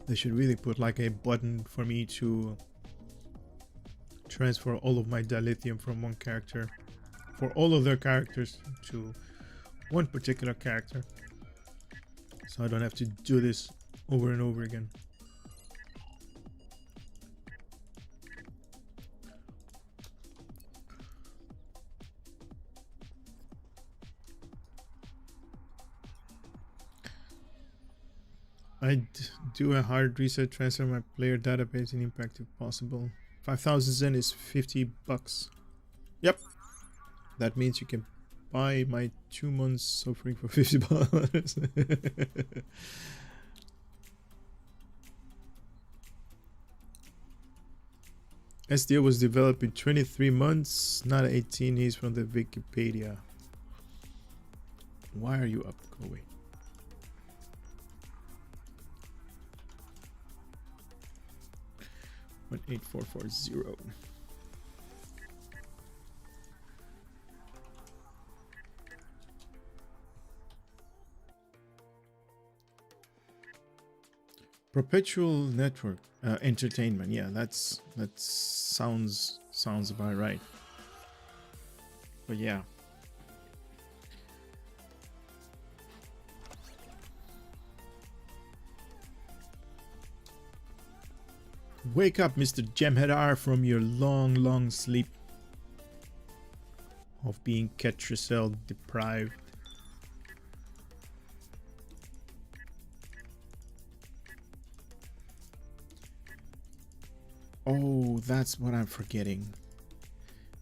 They should really put like a button for me to transfer all of my dilithium from one character, for all of their characters, to one particular character, so I don't have to do this over and over again. I'd do a hard reset, transfer my player database and impact if possible. 5,000 Zen is $50. Yep. That means you can buy my 2 months suffering for $50. SDO was developed in 23 months, not 18. He's from the Wikipedia. Why are you up? Go away. One 8440. Perpetual network entertainment. Yeah, that sounds about right. But yeah. Wake up, Mr. Jem'Hadar, from your long sleep of being Ketracel deprived. Oh, that's what I'm forgetting.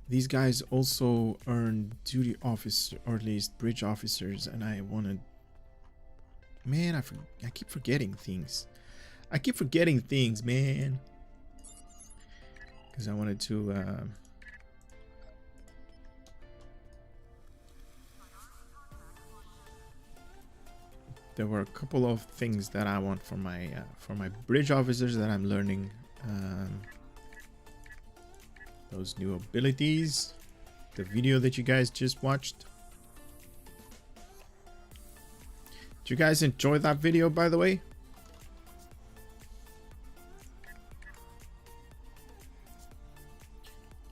These guys also earn duty officer, or at least bridge officers, and I wanted... Man, I keep forgetting things. I keep forgetting things, man. Because I wanted to... there were a couple of things that I want for my bridge officers that I'm learning. Those new abilities, the video that you guys just watched. Did you guys enjoy that video, by the way?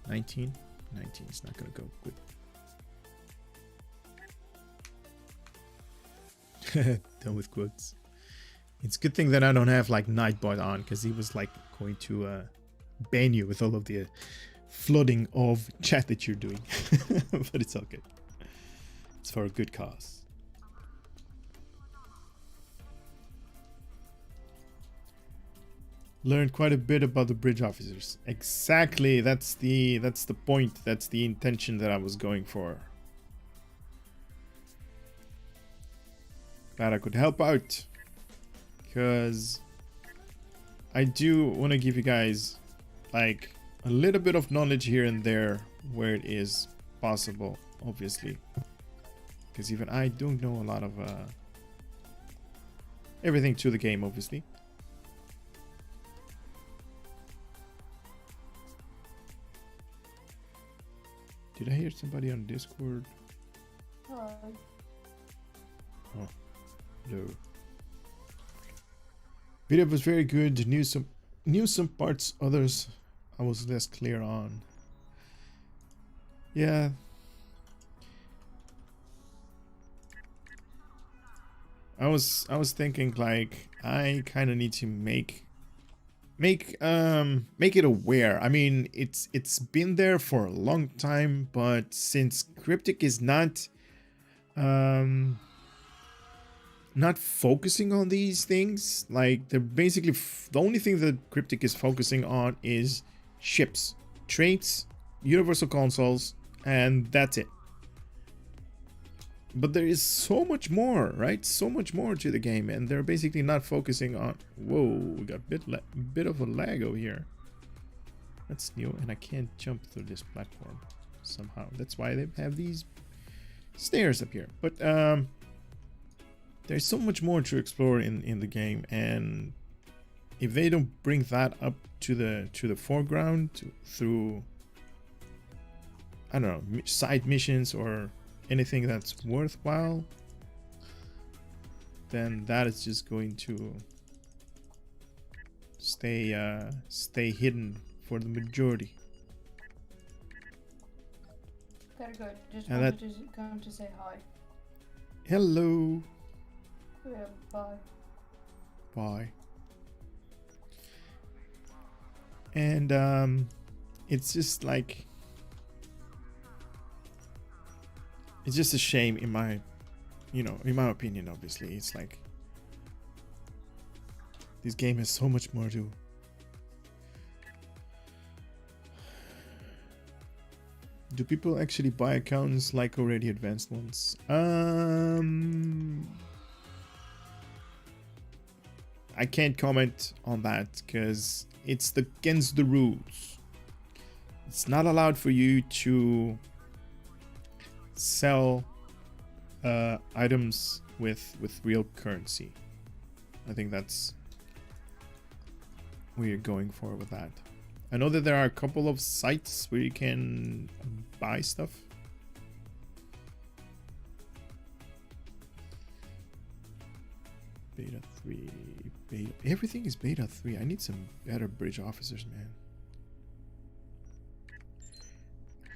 $19 is not gonna go good. Done with quotes. It's a good thing that I don't have like Nightbot on, because he was like going to ban you with all of the flooding of chat that you're doing. But it's all good. It's for a good cause. Learned quite a bit about the bridge officers. Exactly, that's the point. That's the intention that I was going for. Glad I could help out, because I do want to give you guys like a little bit of knowledge here and there where it is possible, obviously, because even I don't know a lot of everything to the game, obviously. Did I hear somebody on Discord? Hello. Oh, hello. Video was very good. Knew some parts, others I was less clear on. Yeah. I was thinking like I kind of need to make it aware. I mean, it's been there for a long time, but since Cryptic is not focusing on these things, like they're basically the only thing that Cryptic is focusing on is ships, traits, universal consoles, and that's it. But there is so much more, right? So much more to the game, and they're basically not focusing on... Whoa, we got a bit of a lag over here. That's new, and I can't jump through this platform somehow. That's why they have these stairs up here. But there's so much more to explore in the game, and if they don't bring that up to the foreground through, I don't know, side missions or anything that's worthwhile, then that is just going to stay hidden for the majority. Gotta go. Just And wanted to come to say hi. Hello. Yeah, bye. Bye. And it's just like, it's just a shame in my opinion, obviously. It's like this game has so much more to... Do people actually buy accounts like already advanced ones? I can't comment on that because it's against the rules. It's not allowed for you to sell items with real currency. I think that's what you're going for with that. I know that there are a couple of sites where you can buy stuff. Beta 3. Everything is beta 3. I need some better bridge officers, man.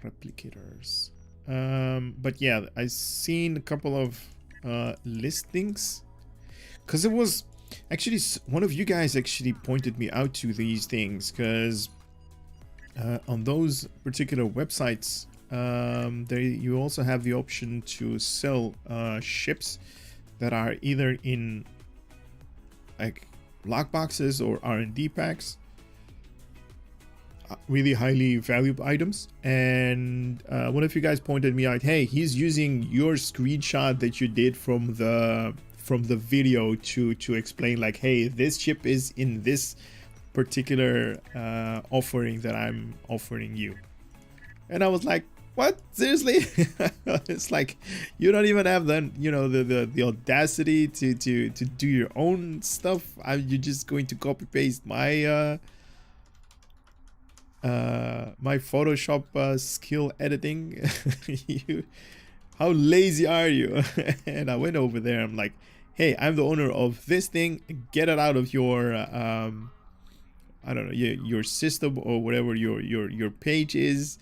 Replicators. But yeah, I've seen a couple of listings, because it was actually one of you guys actually pointed me out to these things, because on those particular websites, you also have the option to sell ships that are either in like lockboxes or R&D packs, really highly valued items. And one of you guys pointed me out, hey, he's using your screenshot that you did from the video to explain like, hey, this chip is in this particular offering that I'm offering you. And I was like, what? Seriously? It's like you don't even have the audacity to do your own stuff. You're just going to copy paste my my Photoshop skill editing. How lazy are you? And I went over there. I'm like, hey, I'm the owner of this thing. Get it out of your I don't know, your system or whatever your page is,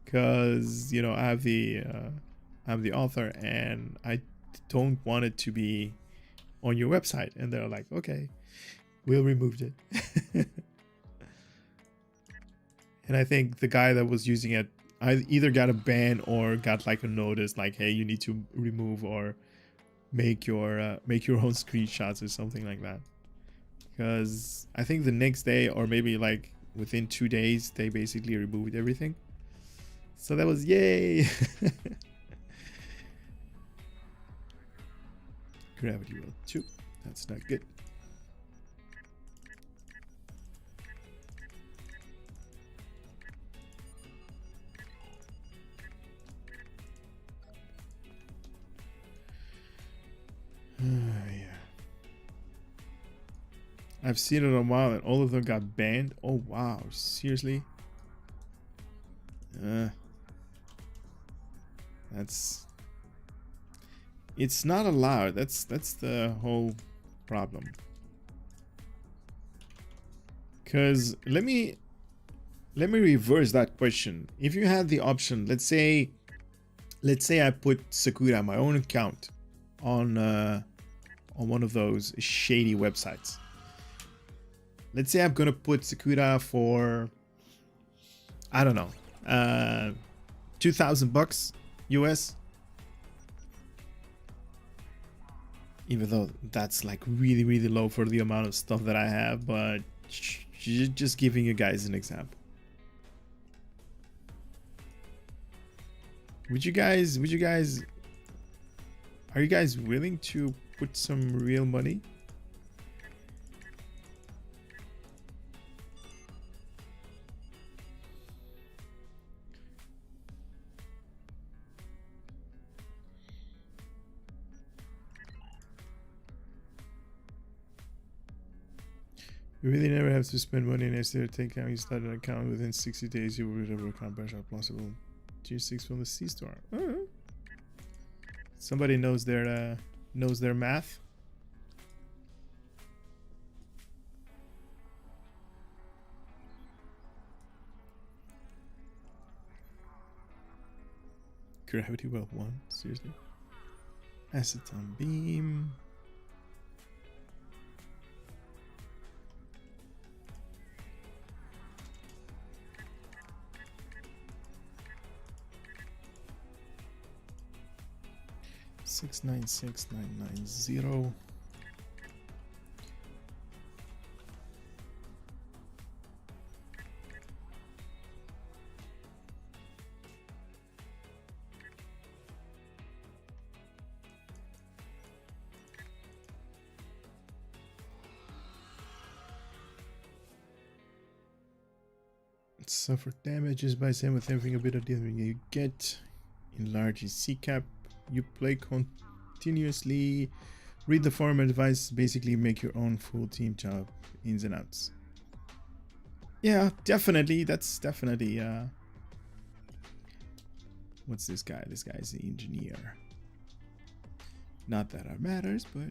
because I'm the author and I don't want it to be on your website. And they're like, okay, we'll remove it. And I think the guy that was using it either got a ban or got like a notice like, hey, you need to remove or make your own screenshots or something like that. Because I think the next day or maybe like within 2 days they basically removed everything. So that was yay. Gravity well 2. That's not good. Yeah. I've seen it a while and all of them got banned. Oh wow, seriously? It's not allowed. That's the whole problem. Cause let me reverse that question. If you had the option, let's say I put Sakura, my own account, on one of those shady websites. Let's say I'm gonna put Sakura for, I don't know, $2,000 US. Even though that's like really, really low for the amount of stuff that I have, but just giving you guys an example. Are you guys willing to put some real money? You really never have to spend money and instead take out. You start an account within 60 days. You will recover account by shop possible. Tier 6 from the C store. Somebody knows their math. Gravity well 1. Seriously. Aceton beam. Six nine six 990. Suffer damages by same with everything a bit of damage you get. Enlarge your C cap. You play continuously. Read the forum advice. Basically make your own full team job, ins and outs. Yeah, definitely. That's definitely what's this guy? This guy is the engineer. Not that it matters, but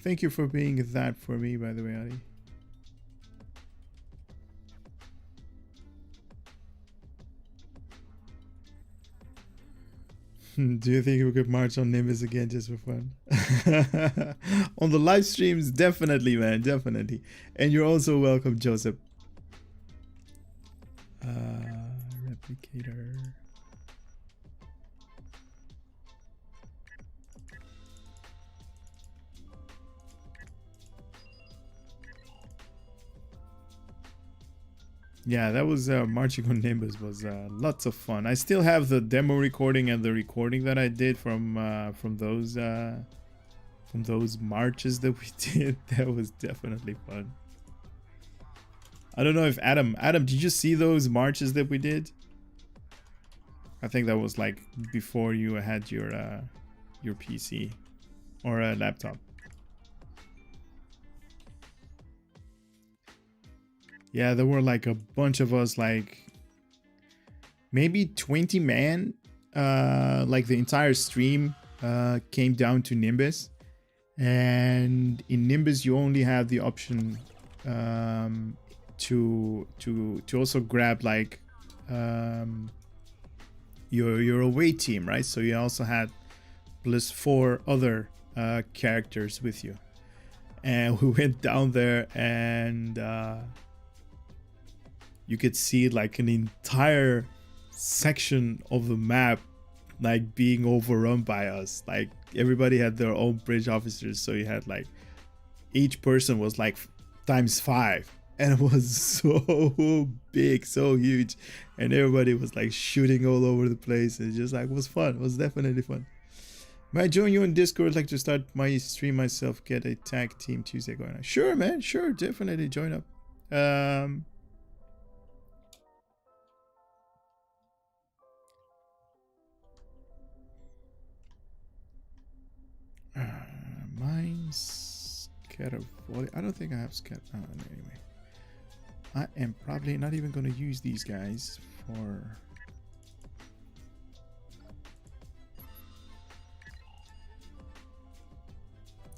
thank you for being that for me, by the way, Ali. Do you think we could march on Nimbus again just for fun? On the live streams, definitely, man, definitely. And you're also welcome, Joseph. Replicator. Yeah, that was marching on Nimbus was lots of fun. I still have the demo recording and the recording that I did from those marches that we did. That was definitely fun. I don't know if Adam, did you see those marches that we did? I think that was like before you had your PC or a laptop. Yeah, there were like a bunch of us, like maybe 20 man, like the entire stream came down to Nimbus. And in Nimbus you only have the option to also grab like your away team, right? So you also had plus 4 other characters with you. and we went down there, and you could see like an entire section of the map like being overrun by us. Like everybody had their own bridge officers, so you had like each person was like ×5, and it was so big, so huge, and everybody was like shooting all over the place. It just like was fun. It was definitely fun. May I join you on Discord? I'd like to start my stream myself, get a tag team Tuesday going on. Sure, man, sure, definitely join up. Mine's scatter volley. I don't think I have scatter. Oh, anyway, I am probably not even going to use these guys for.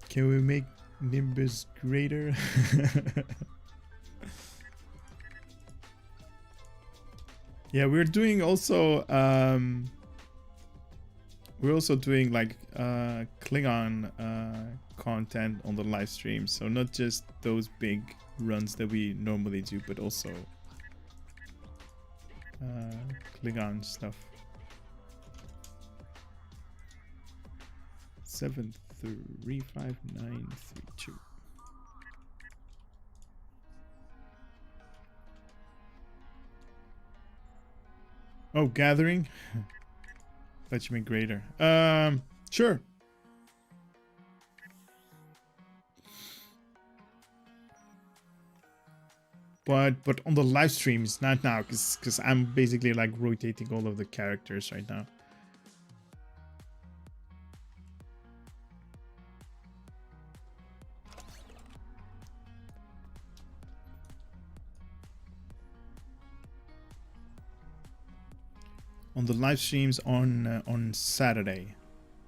Can we make Nimbus greater? Yeah, we're doing also. We're also doing like Klingon content on the live stream, so not just those big runs that we normally do, but also Klingon stuff. 735932. Oh, gathering. Thought you meant greater. Sure. But on the live streams, not now, because I'm basically like rotating all of the characters right now. On the live streams on Saturday.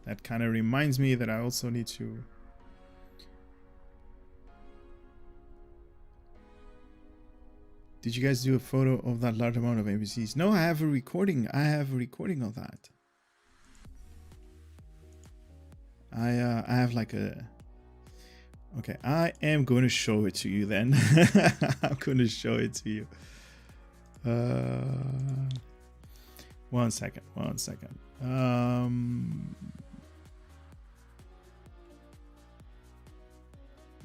That kind of reminds me that I also need to. Did you guys do a photo of that large amount of NPCs? No, I have a recording. I have a recording of that. I have like a. Okay, I am going to show it to you then. I'm going to show it to you. One second.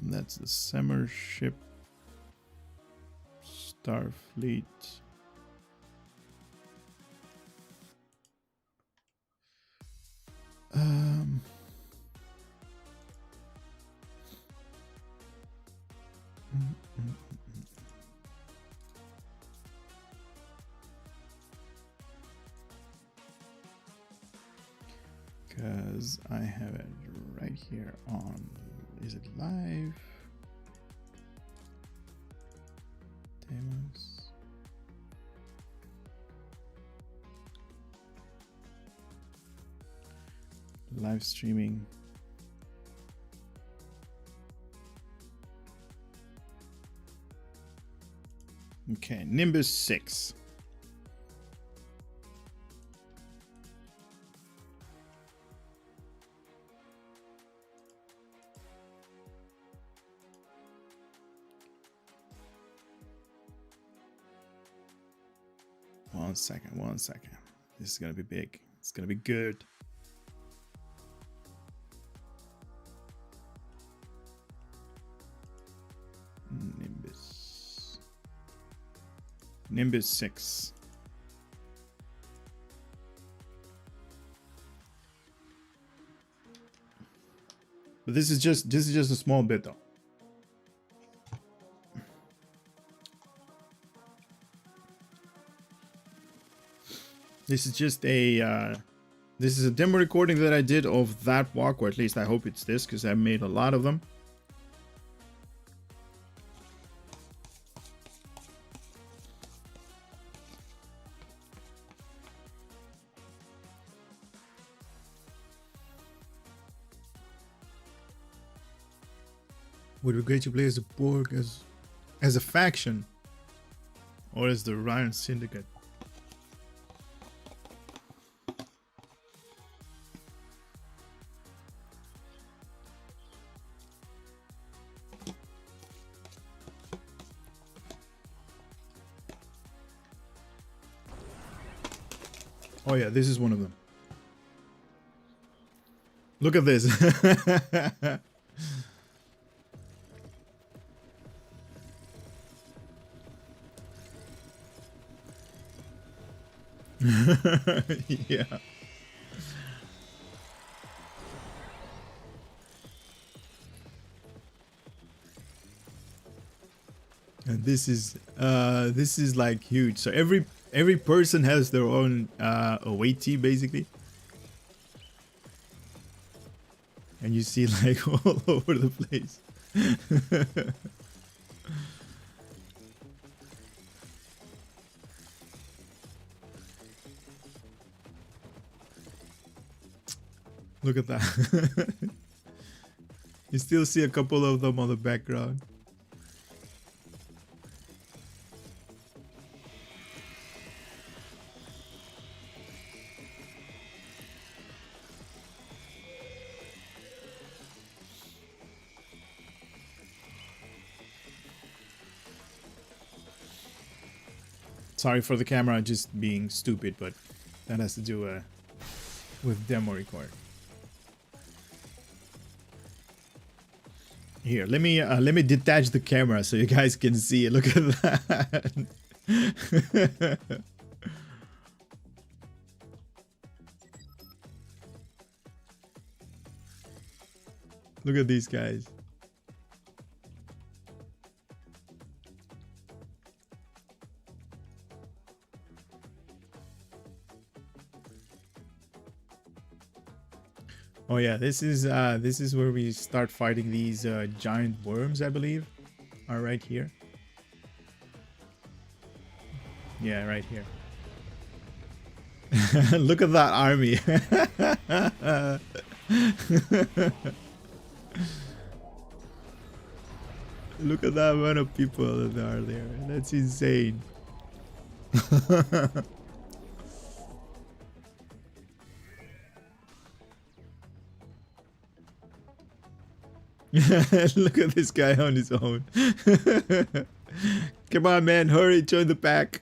That's the summer ship. Starfleet. Because I have it right here on. Is it live? Demos. Live streaming. Okay, Nimbus 6. One second. This is gonna be big. It's gonna be good. Nimbus 6. But this is just a small bit though. This is just a this is a demo recording that I did of that walk, or at least I hope it's this, because I made a lot of them. Would be great to play as the Borg as a faction, or as the Ryan Syndicate. Oh yeah, this is one of them. Look at this. Yeah. And this is like huge. So every person has their own await basically. And you see like all over the place. Look at that. You still see a couple of them on the background. Sorry for the camera just being stupid, but that has to do with demo record. Here, let me detach the camera so you guys can see it. Look at that. Look at these guys. Oh yeah, this is where we start fighting these giant worms, I believe, are right here. Yeah, right here. Look at that army. Look at that amount of people that are there. That's insane. Look at this guy on his own. Come on, man, hurry, join the pack.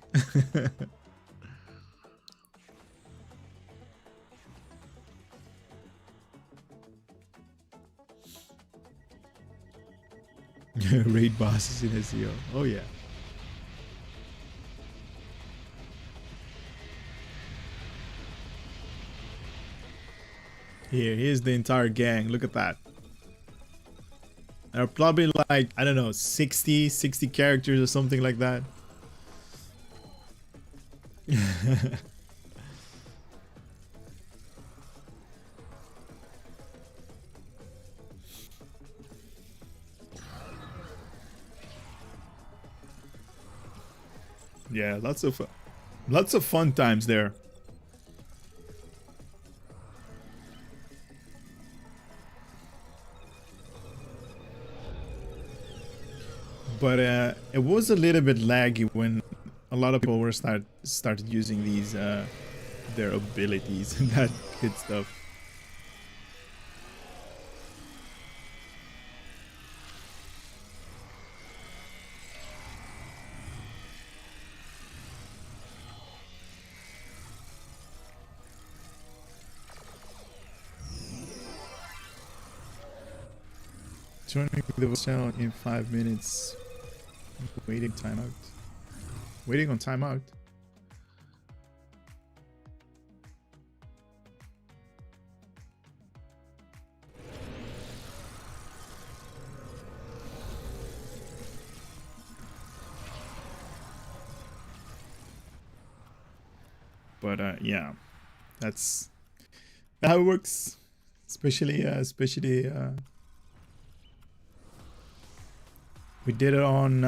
Raid bosses in SEO. Oh yeah. Here's the entire gang. Look at that. There are probably like, I don't know, 60 characters or something like that. Yeah, lots of fun times there. But it was a little bit laggy when a lot of people were started using these their abilities and that good stuff. Joining the channel in 5 minutes. Waiting timeout. Waiting on timeout. But yeah, that's how it works. Especially we did it on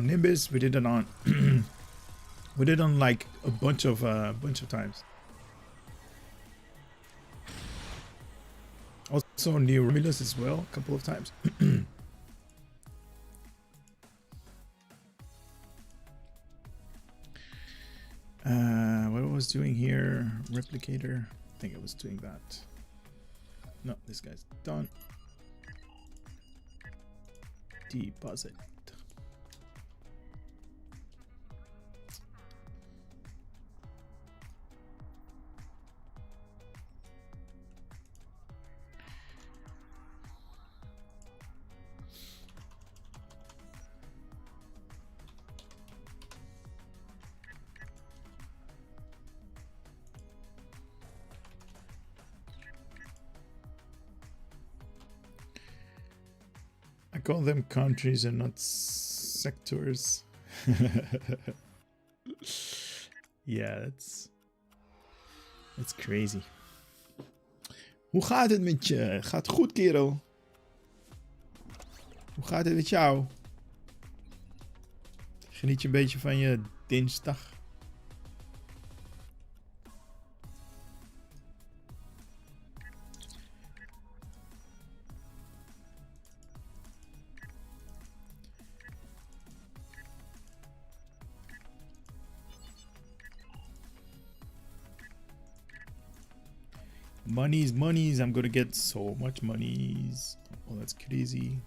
Nimbus. We did it on we did it on like a bunch of times. Also on New Romulus as well, a couple of times. What I was doing here, replicator. I think I was doing that. No, this guy's done. Deposit. call them countries and not sectors. Yeah, that's crazy. Hoe gaat het met je? Gaat goed, kerel? Hoe gaat het met jou? Geniet je een beetje van je dinsdag? Monies, I'm gonna get so much monies. Oh, that's crazy.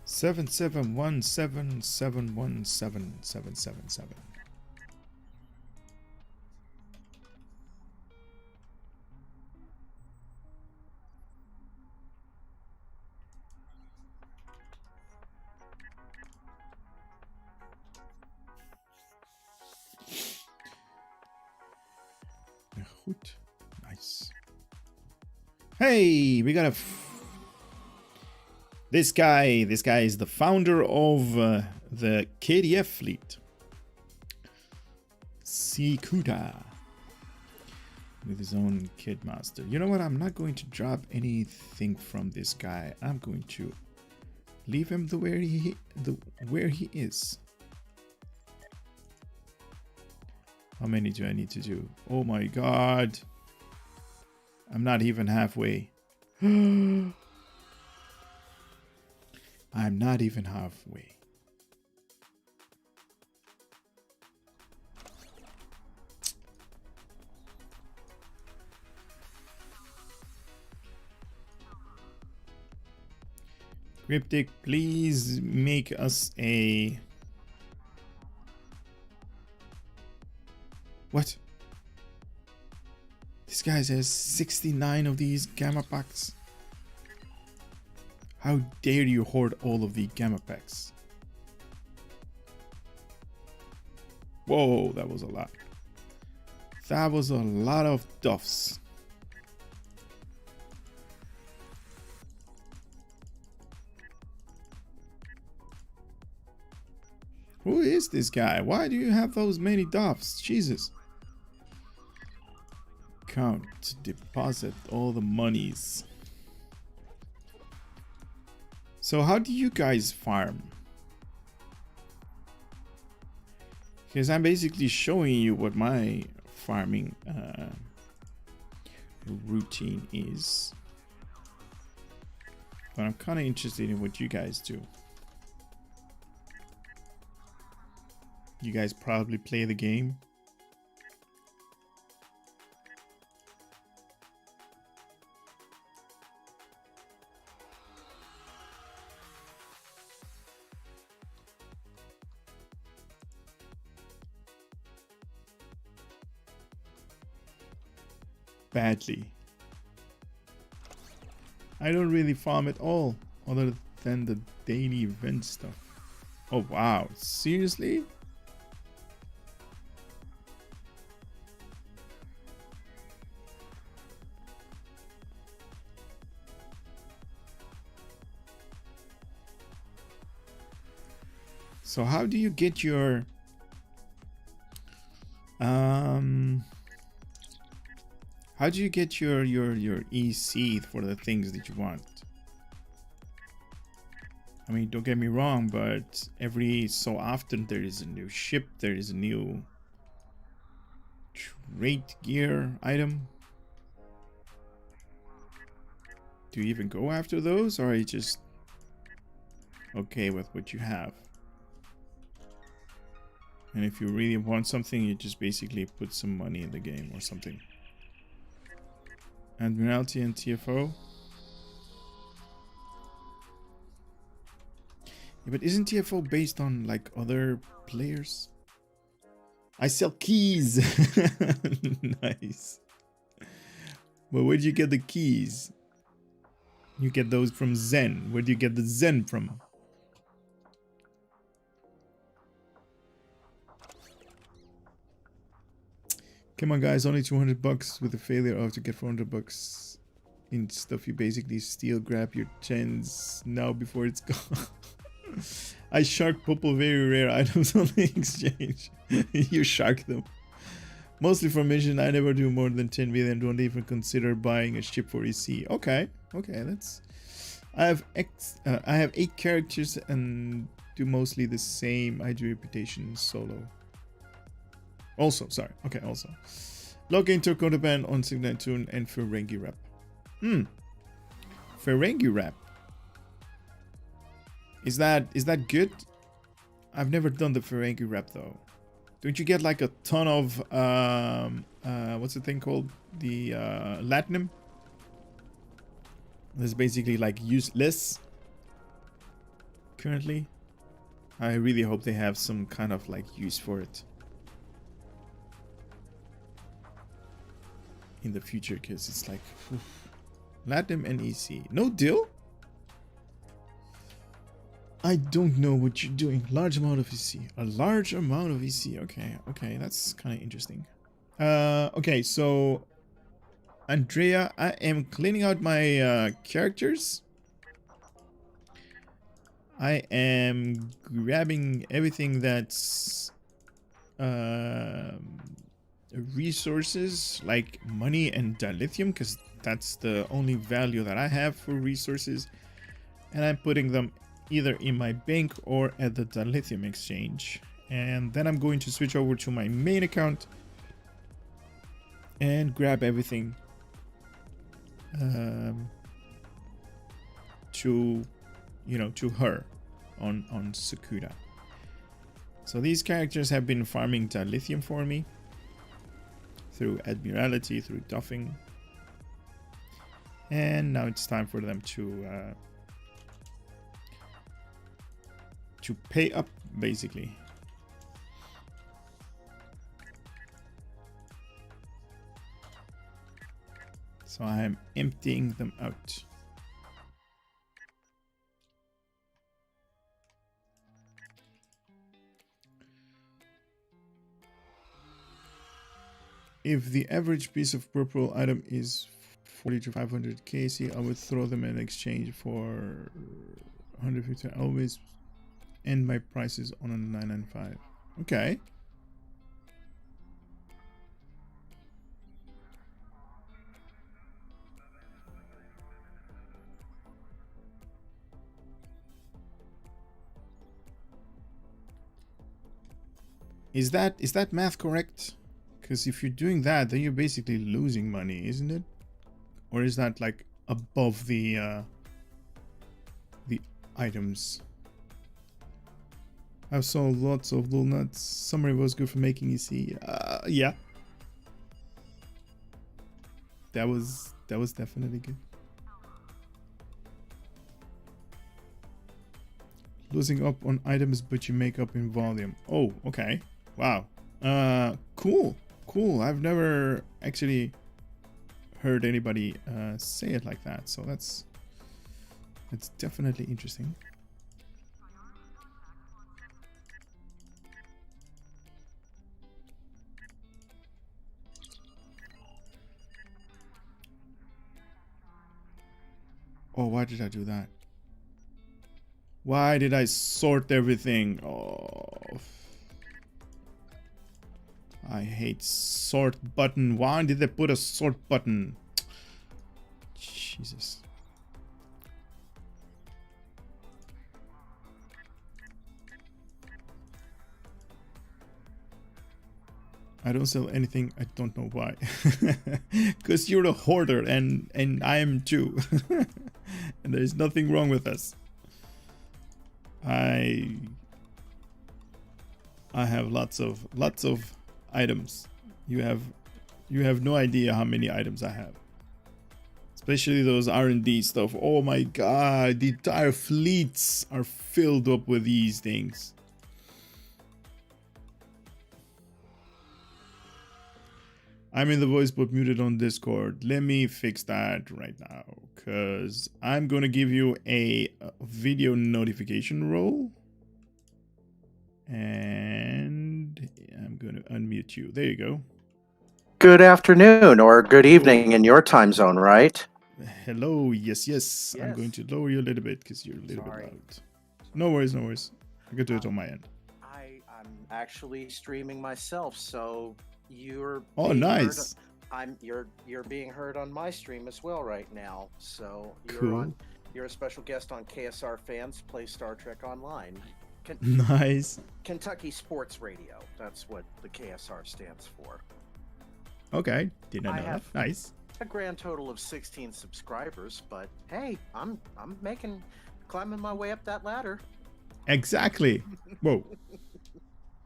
Seven 771771777. Goed. Nice. Hey, we got this guy is the founder of the KDF fleet. Sikuta. With his own Kidmaster. You know what? I'm not going to drop anything from this guy. I'm going to leave him where he is. How many do I need to do? Oh my god. I'm not even halfway. I'm not even halfway. Cryptic, please make us a... What? This guy has 69 of these gamma packs. How dare you hoard all of the gamma packs? Whoa, that was a lot. That was a lot of duffs. Who is this guy? Why do you have those many duffs? Jesus. Count, deposit all the monies. So how do you guys farm? Because I'm basically showing you what my farming routine is. But I'm kind of interested in what you guys do. You guys probably play the game. Badly. I don't really farm at all, other than the daily event stuff. Oh wow, seriously? So how do you get your how do you get your EC for the things that you want? I mean, don't get me wrong, but every so often there is a new ship, there is a new trait gear item. Do you even go after those, or are you just okay with what you have? And if you really want something, you just basically put some money in the game or something. Admiralty and TFO. Yeah, but isn't TFO based on like other players? I sell keys. Nice. But where do you get the keys? You get those from Zen. Where do you get the Zen from? Come on, guys, only 200 bucks with the failure of to get 400 bucks in stuff you basically steal. Grab your gens now before it's gone. I shark purple very rare items on the exchange. You shark them. Mostly for mission. I never do more than 10 million. Don't even consider buying a ship for EC. Okay, that's. I have 8 characters and do mostly the same. I do reputation solo. Also, sorry. Okay, also. Log into Codaban on Signal Tune and Ferengi Rap. Ferengi Rap. Is that good? I've never done the Ferengi Rap though. Don't you get like a ton of what's the thing called? The Latinum? That's basically like useless currently. I really hope they have some kind of like use for it in the future, because it's like Latinum and EC. No deal? I don't know what you're doing. Large amount of EC. A large amount of EC. Okay, that's kind of interesting. Okay, so Andrea, I am cleaning out my characters. I am grabbing everything that's resources like money and dilithium, because that's the only value that I have for resources, and I'm putting them either in my bank or at the dilithium exchange. And then I'm going to switch over to my main account and grab everything to her on Sakura. So these characters have been farming dilithium for me through Admiralty, through Duffing, and now it's time for them to pay up, basically. So I am emptying them out. If the average piece of purple item is 40 to 500 KC, I would throw them in exchange for 150. I always end my prices on a 995. Okay. Is that math correct? Because if you're doing that, then you're basically losing money, isn't it? Or is that like above the items? I've sold lots of little nuts. Summary was good for making EC. Yeah. That was definitely good. Losing up on items, but you make up in volume. Oh, okay. Wow. Cool. I've never actually heard anybody say it like that, so that's definitely interesting. Oh, why did I do that? Why did I sort everything? Oh, I hate sort button. Why did they put a sort button? Jesus. I don't sell anything. I don't know why. Because you're a hoarder and I am too. And there's nothing wrong with us. I have lots of items. You have no idea how many items I have. Especially those R&D stuff. Oh my god, the entire fleets are filled up with these things. I'm in the voice but muted on Discord. Let me fix that right now, because I'm going to give you a video notification role. And I'm going to unmute you. There you go. Good afternoon or good evening in your time zone, right? Hello, yes. I'm going to lower you a little bit because you're a little bit loud. No worries. I can do it on my end. I'm actually streaming myself, so you're Oh, being nice. you're being heard on my stream as well right now. So Cool. You're a special guest on KSR Fans Play Star Trek Online. Nice. Kentucky Sports Radio. That's what the KSR stands for. Okay, did not I know that. have- Nice. A grand total of 16 subscribers, but hey, I'm climbing my way up that ladder. Exactly. Whoa.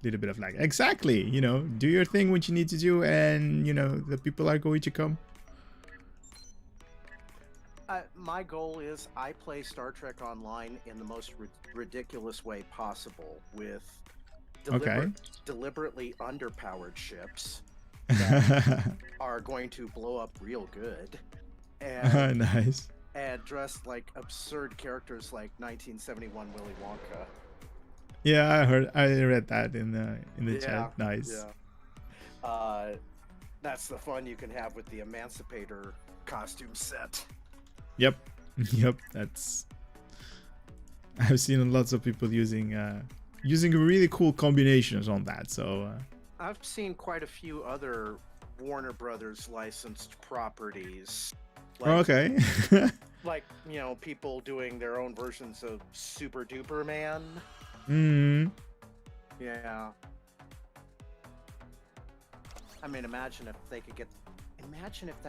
Little bit of lag. Exactly. You know, do your thing, what you need to do, and you know the people are going to come. My goal is I play Star Trek Online in the most ridiculous way possible with deliberately underpowered ships that are going to blow up real good, and Nice. and dressed like absurd characters like 1971 Willy Wonka. Yeah, I read that in the Yeah, chat. Nice. Yeah. That's the fun you can have with the Emancipator costume set. Yep. That's. I've seen lots of people using really cool combinations on that. So. I've seen quite a few other Warner Brothers licensed properties. Okay. Like, you know, people doing their own versions of Super Duper Man. Yeah. I mean, imagine if that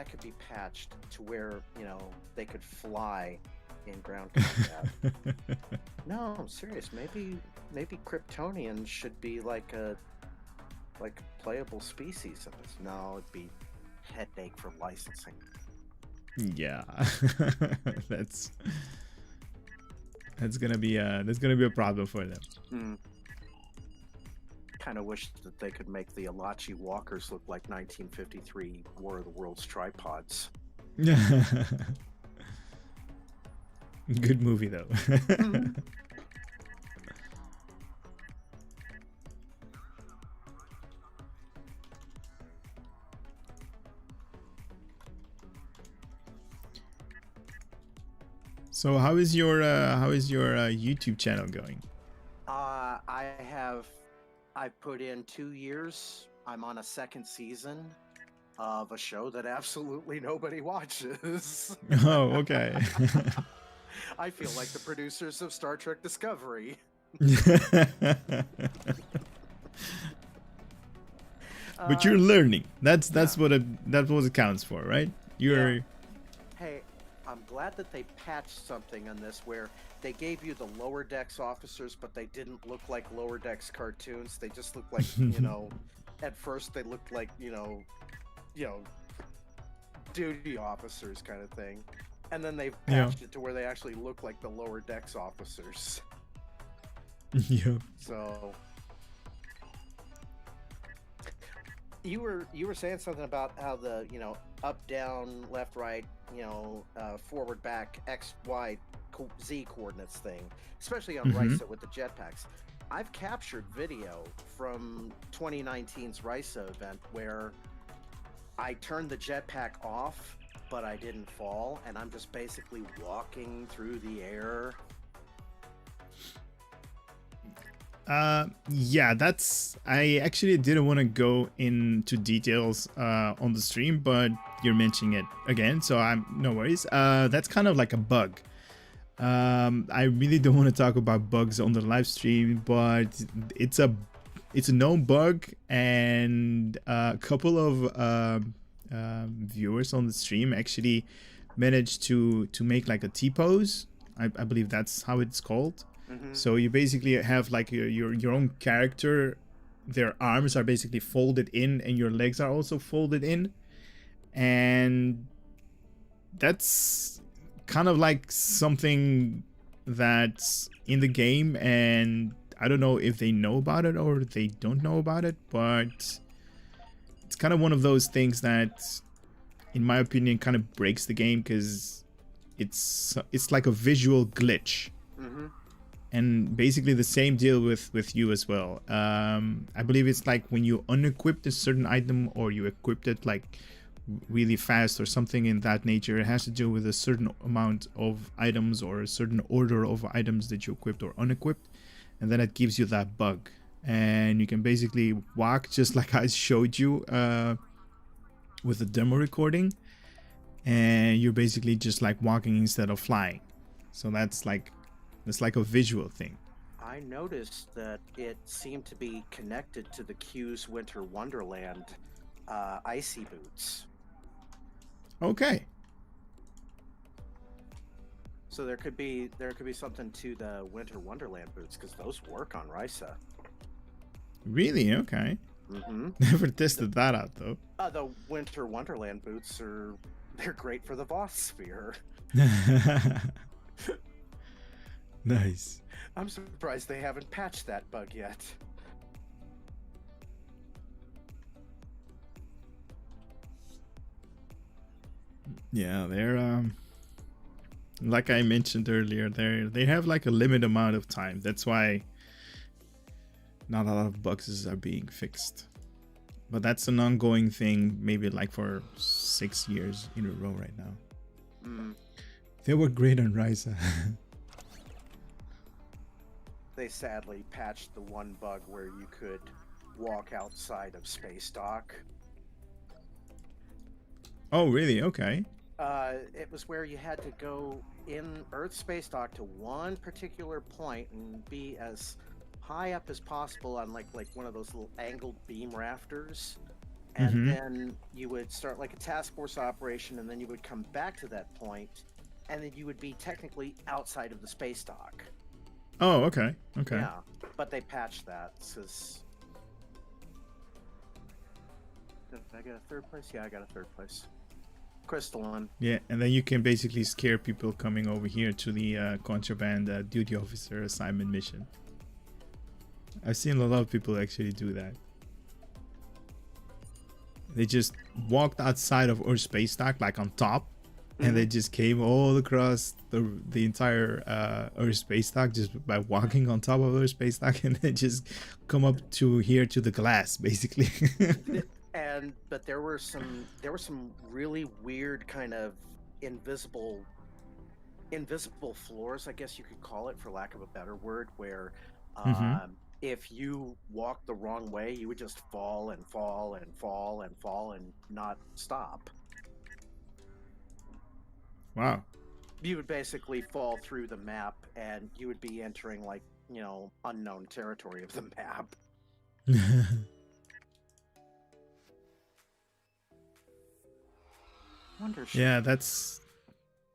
could be patched to where, you know, they could fly in ground combat. No, I'm serious. Maybe Kryptonians should be like a playable species in this. No, it'd be headache for licensing. Yeah. that's gonna be a problem for them. Kind of wish that they could make the Alachi walkers look like 1953 War of the Worlds tripods. Good movie though. So how is your YouTube channel going? I've put in 2 years. I'm on a second season of a show that absolutely nobody watches. Oh, okay. I feel like the producers of Star Trek Discovery. But you're learning. That's what it counts for, right? You're. Yeah. Hey, I'm glad that they patched something on this where they gave you the Lower Decks officers, but they didn't look like Lower Decks cartoons. They just looked like, you know, at first they looked like, you know, duty officers kind of thing. And then they patched it to where they actually look like the Lower Decks officers. Yeah. So you were saying something about how the, you know, up, down, left, right, you know, forward, back, X, Y, Z coordinates thing, especially on Risa with the jetpacks. I've captured video from 2019's Risa event where I turned the jetpack off, but I didn't fall, and I'm just basically walking through the air. Yeah, I actually didn't want to go into details on the stream, but you're mentioning it again, so no worries. That's kind of like a bug. I really don't want to talk about bugs on the live stream, but it's a known bug, and a couple of viewers on the stream actually managed to make like a T-pose. I believe that's how it's called. So you basically have like your own character, their arms are basically folded in and your legs are also folded in, and that's kind of like something that's in the game, and I don't know if they know about it or they don't know about it, but it's kind of one of those things that, in my opinion, kind of breaks the game, because it's like a visual glitch. And basically the same deal with you as well. I believe it's like when you unequip a certain item or you equip it like really fast or something in that nature, it has to do with a certain amount of items or a certain order of items that you equipped or unequipped, and then it gives you that bug. And you can basically walk just like I showed you with the demo recording, and you're basically just like walking instead of flying. So that's like a visual thing. I noticed that it seemed to be connected to the Q's Winter Wonderland icy boots. Okay. So there could be something to the Winter Wonderland boots, because those work on Risa. Really? Okay. Mm-hmm. Never tested that out though. The Winter Wonderland boots they're great for the Voss sphere. Nice. I'm surprised they haven't patched that bug yet. Yeah, they're like I mentioned earlier, they have like a limited amount of time. That's why not a lot of bugs are being fixed. But that's an ongoing thing, maybe like for 6 years in a row right now. Mm. They were great on Risa. They sadly patched the one bug where you could walk outside of space dock. Oh, really? Okay. It was where you had to go in Earth space dock to one particular point and be as high up as possible on like one of those little angled beam rafters, and then you would start like a task force operation, and then you would come back to that point, and then you would be technically outside of the space dock. Oh, okay. Okay. Yeah, but they patched that. Says, did I get a third place? Yeah, I got a third place. Crystalline. Yeah, and then you can basically scare people coming over here to the contraband duty officer assignment mission. I've seen a lot of people actually do that. They just walked outside of Earth space dock, like on top, and they just came all across the entire Earth space dock just by walking on top of Earth space dock, and then just come up to here to the glass, basically. But there were some really weird kind of invisible floors, I guess you could call it, for lack of a better word, where if you walked the wrong way, you would just fall and fall and fall and fall and not stop. Wow. You would basically fall through the map, and you would be entering like, unknown territory of the map. Yeah,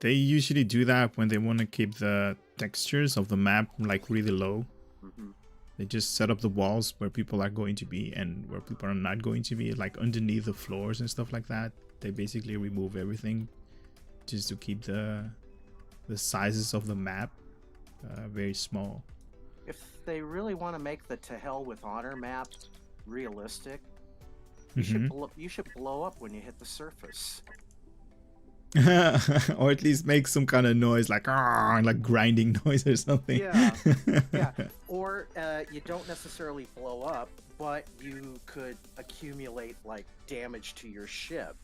they usually do that when they want to keep the textures of the map like really low. They just set up the walls where people are going to be and where people are not going to be, like underneath the floors and stuff like that. They basically remove everything just to keep the sizes of the map very small. If they really want to make the To Hell with Honor map realistic, you should blow up when you hit the surface. Or at least make some kind of noise, like grinding noise or something. Yeah. Or you don't necessarily blow up, but you could accumulate like damage to your ship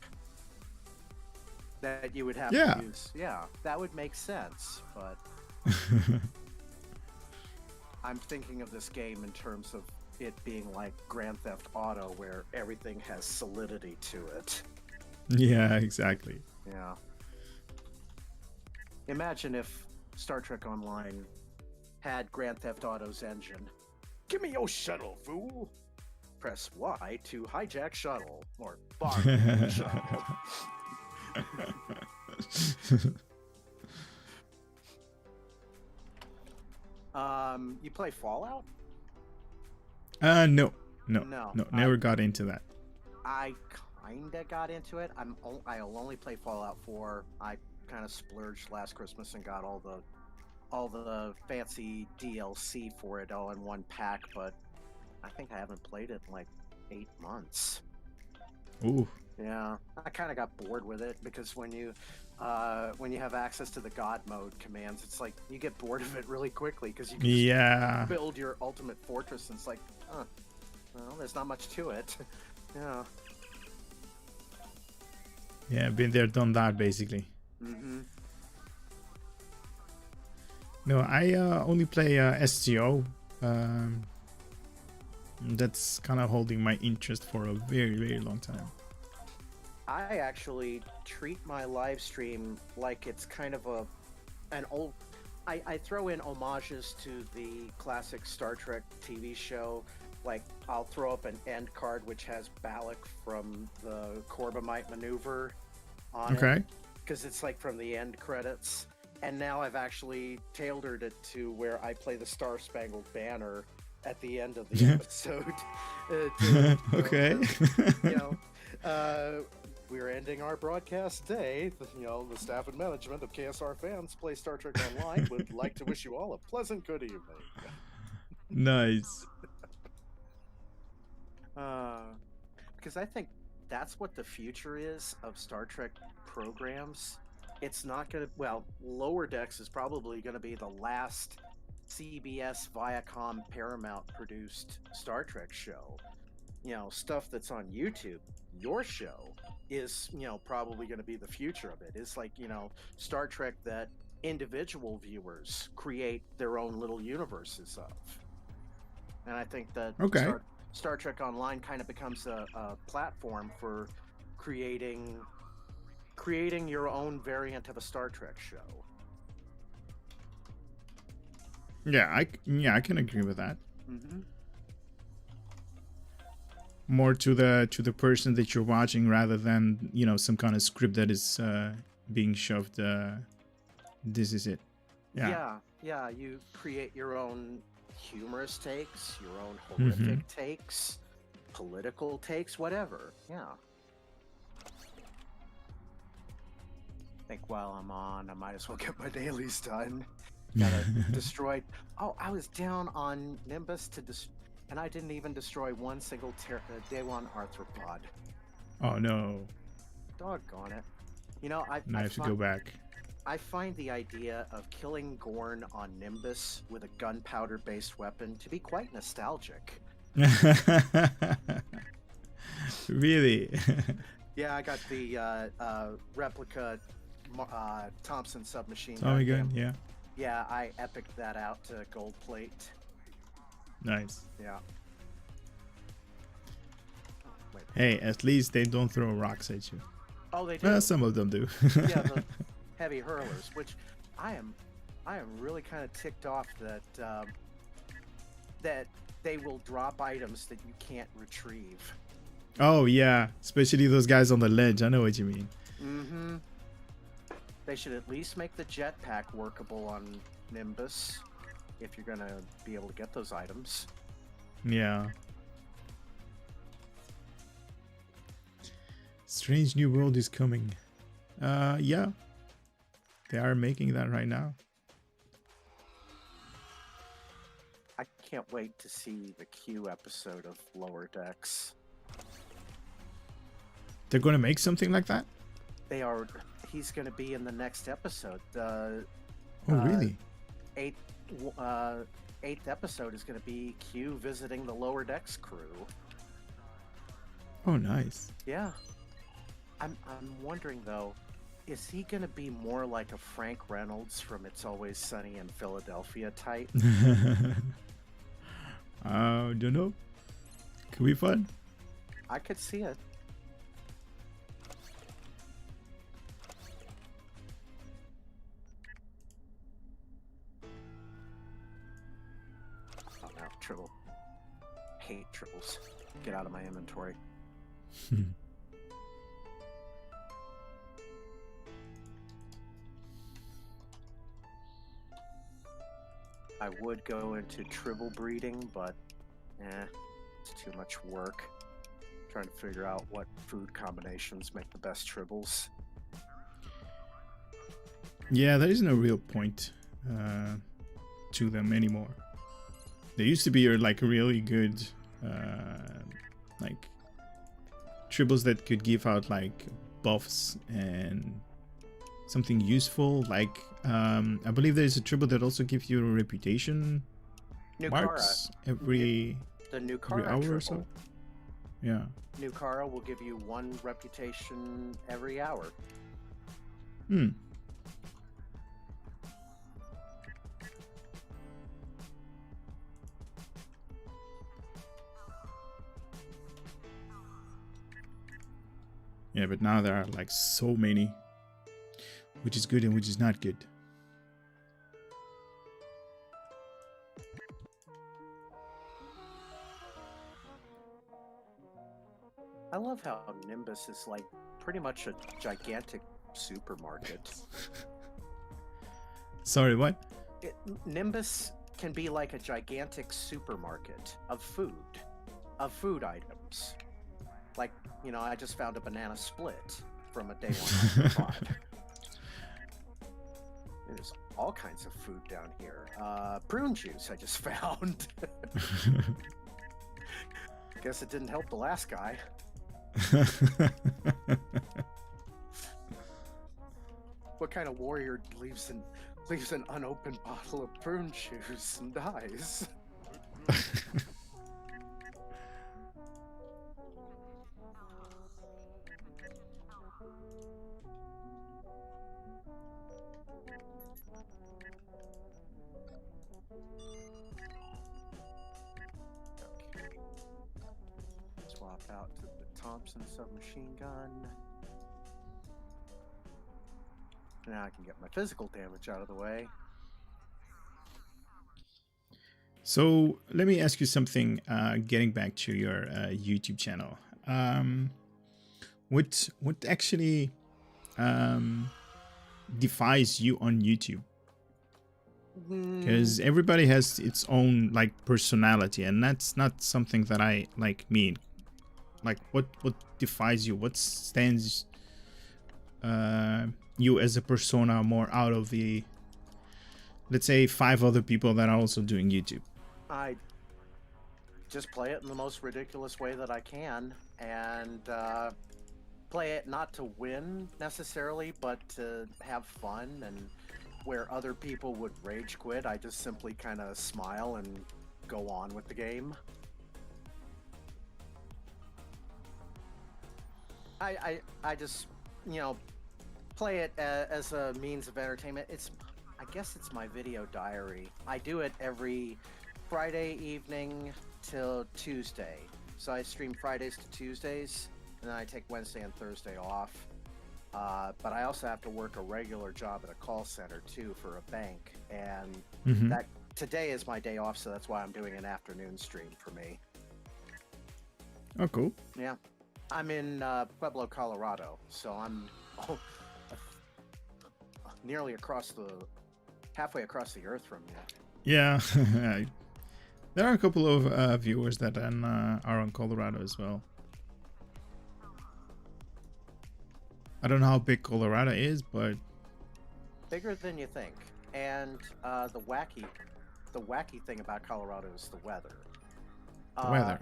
that you would have to use. Yeah, that would make sense, but I'm thinking of this game in terms of it being like Grand Theft Auto, where everything has solidity to it. Yeah, exactly. Yeah. Imagine if Star Trek Online had Grand Theft Auto's engine. Give me your shuttle, fool! Press Y to hijack shuttle, or bomb shuttle. You play Fallout? No, never got into that. I kinda got into it. I'll only play Fallout 4. I kind of splurged last Christmas and got all the fancy DLC for it all in one pack, but I think I haven't played it in like 8 months. Ooh. Yeah, I kind of got bored with it because when you have access to the God mode commands, it's like you get bored of it really quickly because you can just Yeah. build your ultimate fortress, and it's like, well, there's not much to it. Yeah. Yeah, been there, done that, basically. Mm-hmm. No, I only play STO. That's kind of holding my interest for a very, very long time. I actually treat my live stream like it's kind of an old. I throw in homages to the classic Star Trek TV show. Like, I'll throw up an end card which has Balak from the Corbomite maneuver on it, because it's like from the end credits. And now I've actually tailored it to where I play the Star Spangled Banner at the end of the episode. Okay. We're ending our broadcast today. The staff and management of KSR Fans Play Star Trek Online would like to wish you all a pleasant good evening. Nice. Because I think that's what the future is of Star Trek programs. It's not going to... Well, Lower Decks is probably going to be the last CBS, Viacom, Paramount-produced Star Trek show. Stuff that's on YouTube. Your show is, probably going to be the future of it. It's like, Star Trek that individual viewers create their own little universes of. And I think that Star Trek Online kind of becomes a platform for creating your own variant of a Star Trek show. Yeah, I can agree with that. Mm-hmm. More to the person that you're watching rather than some kind of script that is being shoved. This is it. Yeah. You create your own humorous takes, your own horrific takes, political takes, whatever. Yeah. I think while I'm on, I might as well get my dailies done. Gotta destroy. Oh, I was down on Nimbus and I didn't even destroy one single day one arthropod. Oh no! Doggone it! I have to go back. I find the idea of killing Gorn on Nimbus with a gunpowder-based weapon to be quite nostalgic. Really? Yeah, I got the replica Thompson submachine Tommy gun, yeah. Yeah, I epicked that out to gold plate. Nice. Yeah. Hey, at least they don't throw rocks at you. Oh, they do. Some of them do. Yeah, the heavy hurlers, which I am really kind of ticked off that that they will drop items that you can't retrieve. Oh yeah, especially those guys on the ledge. I know what you mean. Mm-hmm. They should at least make the jetpack workable on Nimbus if you're gonna be able to get those items. Yeah. Strange New World is coming. Yeah. They are making that right now. I can't wait to see the Q episode of Lower Decks. They're going to make something like that? They are. He's going to be in the next episode. Oh, really? Eighth episode is going to be Q visiting the Lower Decks crew. Oh, nice. Yeah. I'm wondering though, is he going to be more like a Frank Reynolds from It's Always Sunny in Philadelphia type? Don't know. Could be fun. I could see it. Oh no, triple. Hate triples. Get out of my inventory. I would go into tribble breeding, but it's too much work. Trying to figure out what food combinations make the best tribbles. Yeah, there is no real point to them anymore. They used to be like really good, like tribbles that could give out like buffs and something useful. Like I believe there's a tribble that also gives you a reputation marks every the new hour or so. Yeah. New Kara will give you 1 reputation every hour. Hmm. Yeah, but now there are like so many, which is good and which is not good. I love how Nimbus is like pretty much a gigantic supermarket. Sorry, what? Nimbus can be like a gigantic supermarket of food items. Like, you know, I just found a banana split from a day one pod. There's all kinds of food down here. Prune juice I just found. Guess it didn't help the last guy. What kind of warrior leaves an unopened bottle of prune juice and dies? Swap out to the Thompson submachine gun. Now I can get my physical damage out of the way. So let me ask you something. Getting back to your YouTube channel, what actually defies you on YouTube? Because everybody has its own like personality, and that's not something that I like mean. Like what defies you? What stands you as a persona more out of the, let's say, 5 other people that are also doing YouTube? I just play it in the most ridiculous way that I can, and play it not to win necessarily, but to have fun. And where other people would rage quit, I just simply kind of smile and go on with the game. I just, you know, play it as a means of entertainment. I guess it's my video diary. I do it every Friday evening till Tuesday. So I stream Fridays to Tuesdays, and then I take Wednesday and Thursday off. But I also have to work a regular job at a call center too for a bank, and that today is my day off, so that's why I'm doing an afternoon stream for me. Oh, cool. Yeah, I'm in Pueblo, Colorado, so I'm nearly halfway across the earth from you. Yeah. There are a couple of viewers that are on Colorado as well. I don't know how big Colorado is, but bigger than you think. And the wacky thing about Colorado is the weather.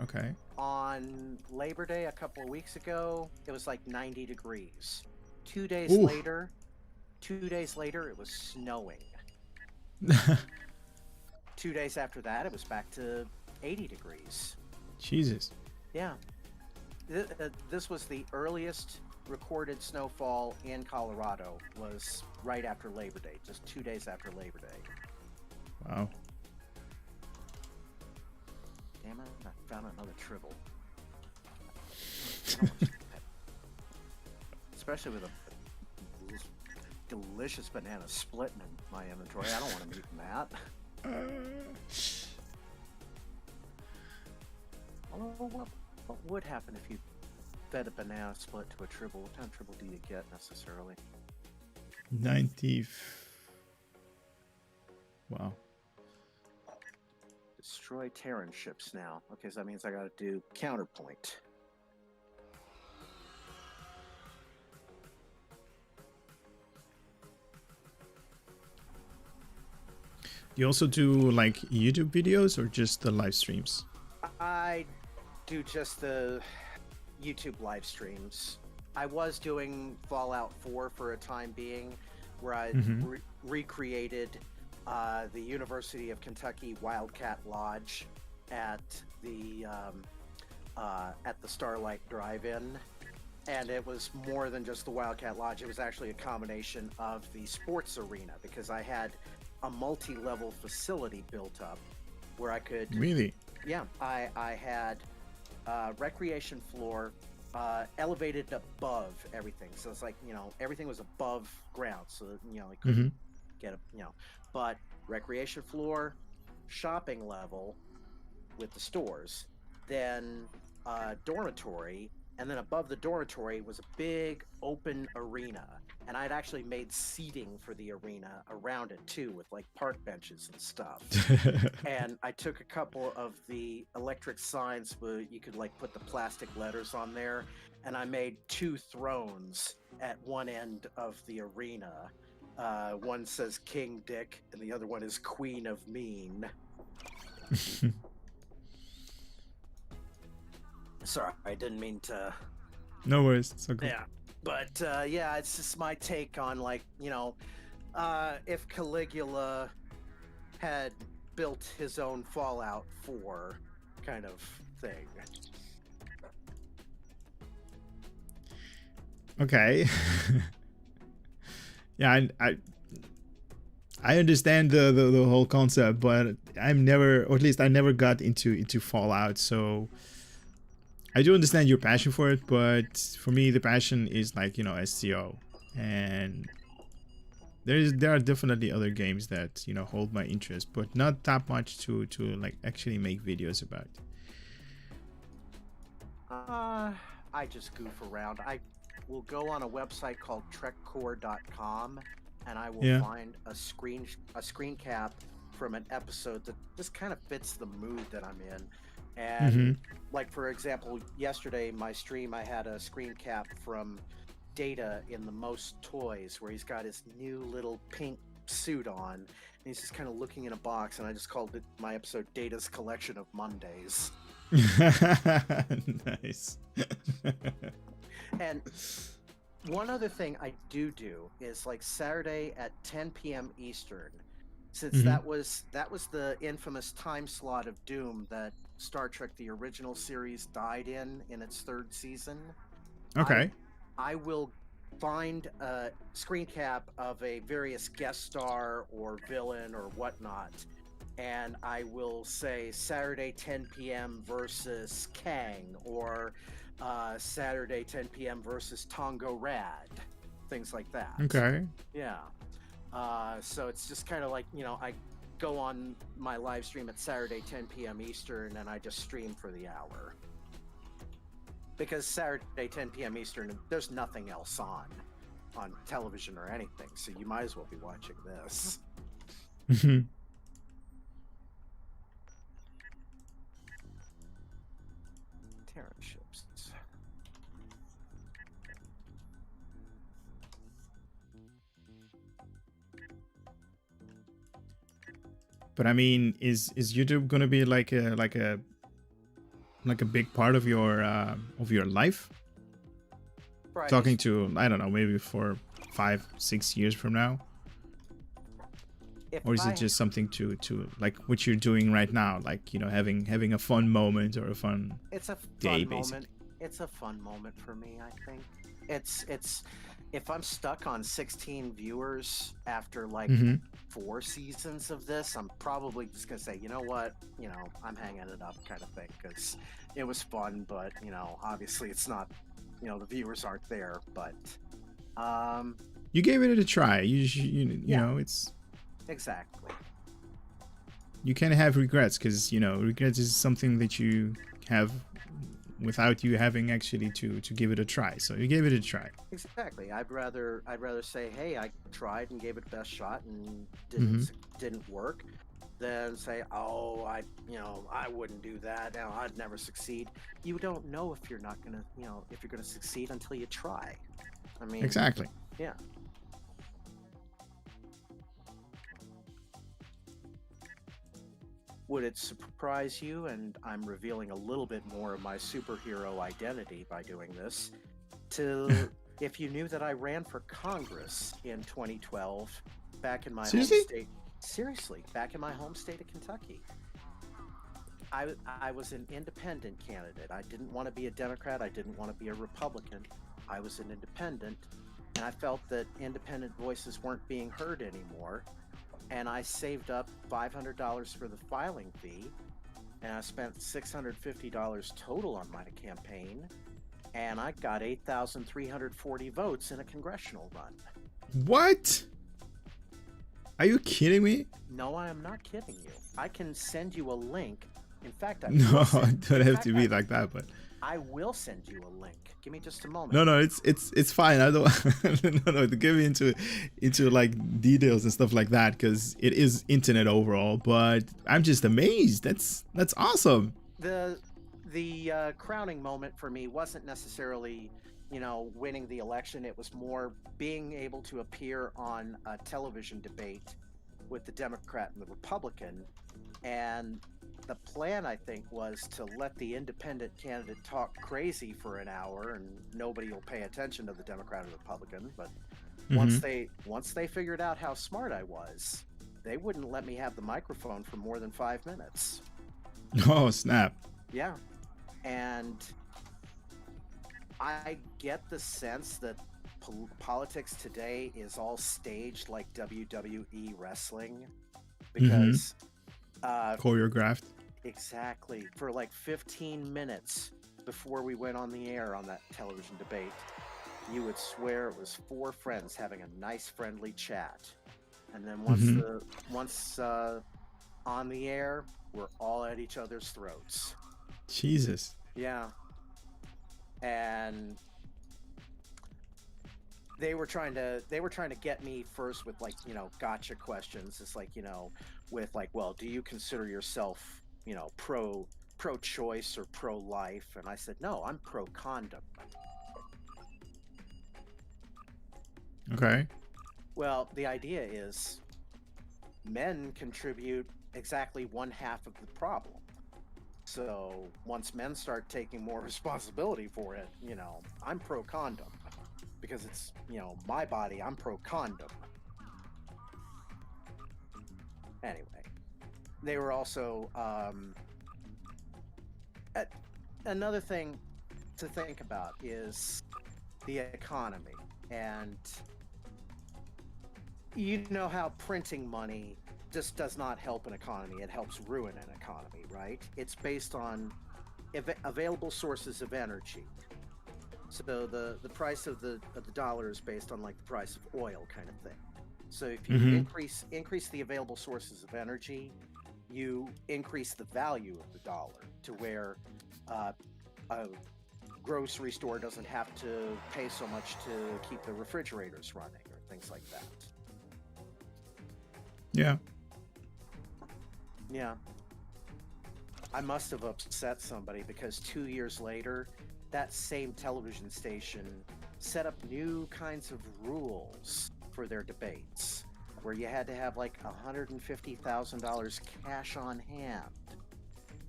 Okay. On Labor Day a couple of weeks ago, it was like 90 degrees. 2 days Ooh. later, it was snowing. 2 days after that, it was back to 80 degrees. Jesus. Yeah. This was the earliest recorded snowfall in Colorado, was right after Labor Day, just 2 days after Labor Day. Wow. Damn it, I found another tribble. Especially with a delicious banana split in my inventory. I don't want to meet in that. What would happen if you fed a banana split to a tribble? What kind of tribble do you get necessarily? 90. Wow. Destroy Terran ships now. Okay, so that means I gotta do counterpoint. You also do like YouTube videos or just the live streams? I do just the YouTube live streams. I was doing Fallout 4 for a time being, where I recreated the University of Kentucky Wildcat Lodge at the Starlight Drive-In, and it was more than just the Wildcat Lodge. It was actually a combination of the sports arena, because I had a multi-level facility built up where I could Really? Yeah, I had recreation floor elevated above everything, so it's like, you know, everything was above ground, so that, you know, I couldn't get a, you know, but recreation floor, shopping level with the stores, then dormitory, and then above the dormitory was a big open arena, and I'd actually made seating for the arena around it too, with like park benches and stuff. And I took a couple of the electric signs where you could like put the plastic letters on there, and I made 2 thrones at one end of the arena. One says King Dick and the other one is Queen of Mean. Sorry, I didn't mean to. No worries. It's okay. Yeah, but yeah, it's just my take on, like, you know, if Caligula had built his own Fallout 4 kind of thing. Okay. Yeah, I understand the whole concept, but I'm never, or at least I never got into Fallout, so I do understand your passion for it, but for me the passion is like, you know, SEO, and there are definitely other games that, you know, hold my interest, but not that much to like actually make videos about. I just goof around. I will go on a website called trekcore.com, and I will find a screen cap from an episode that just kind of fits the mood that I'm in. And like, for example, yesterday my stream, I had a screen cap from Data in The Most Toys, where he's got his new little pink suit on, and he's just kind of looking in a box, and I just called it my episode Data's Collection of Mondays. Nice. And one other thing I do is, like, Saturday at 10 p.m. Eastern, since that was the infamous time slot of doom that Star Trek the original series died in its 3rd season. Okay. I will find a screen cap of a various guest star or villain or whatnot, and I will say Saturday 10 p.m. versus Kang, or Saturday 10 p.m. versus Tongo Rad, things like that. Okay. Yeah. So it's just kind of like, you know, I go on my live stream at Saturday 10 p.m. Eastern, and I just stream for the hour. Because Saturday 10 p.m. Eastern, there's nothing else on television or anything, so you might as well be watching this. Terran ships. But I mean, is YouTube gonna be like a big part of your life? Fridays. Talking to, I don't know, maybe for 5-6 years from now, or is it just something to like what you're doing right now, like, you know, having a fun moment or a fun day, basically? It's a fun moment for me. I think it's if I'm stuck on 16 viewers after like 4 seasons of this, I'm probably just gonna say, you know what, you know, I'm hanging it up, kind of thing, because it was fun, but, you know, obviously it's not, you know, the viewers aren't there, but you gave it a try. You know, it's exactly. You can't have regrets, because, you know, regrets is something that you have without you having actually to give it a try. So you gave it a try. Exactly. I'd rather say, hey, I tried and gave it the best shot and didn't work, than say, oh, I wouldn't do that. No, I'd never succeed. You don't know if you're not gonna, you know, if you're gonna succeed until you try. I mean, exactly. Yeah. Would it surprise you, and I'm revealing a little bit more of my superhero identity by doing this, if you knew that I ran for Congress in 2012 back in my Seriously? home state. Seriously, back in my home state of Kentucky. I was an independent candidate. I didn't want to be a Democrat. I didn't want to be a Republican. I was an independent, and I felt that independent voices weren't being heard anymore. And I saved up $500 for the filing fee, and I spent $650 total on my campaign, and I got 8,340 votes in a congressional run. What? Are you kidding me? No, I am not kidding you. I can send you a link. In fact, I No, will it don't have to be like that, but I will send you a link. Give me just a moment. no, it's fine. I don't no, to get me into like details and stuff like that, because it is internet overall. But I'm just amazed. That's awesome. The crowning moment for me wasn't necessarily, winning the election. It was more being able to appear on a television debate with the Democrat and the Republican, and the plan, I think, was to let the independent candidate talk crazy for an hour, and nobody will pay attention to the Democrat or Republican. But once they figured out how smart I was, they wouldn't let me have the microphone for more than 5 minutes. Oh, snap. Yeah, and I get the sense that politics today is all staged like WWE wrestling, because Choreographed. exactly, for like 15 minutes before we went on the air on that television debate, you would swear it was four friends having a nice friendly chat, and then once on the air, we're all at each other's throats. Jesus. Yeah. And they were trying to get me first with, like, gotcha questions. It's like, with like, well, do you consider yourself, pro-choice or pro-life? And I said, no, I'm pro-condom. Okay. Well, the idea is men contribute exactly 1/2 of the problem. So once men start taking more responsibility for it, I'm pro-condom. Because it's, my body, I'm pro-condom. Anyway, they were also, another thing to think about is the economy. And you know how printing money just does not help an economy. It helps ruin an economy, right? It's based on available sources of energy. So the price of the dollar is based on like the price of oil kind of thing. So if you increase the available sources of energy, you increase the value of the dollar to where a grocery store doesn't have to pay so much to keep the refrigerators running or things like that. Yeah. Yeah. I must have upset somebody, because 2 years later, that same television station set up new kinds of rules for their debates, where you had to have like $150,000 cash on hand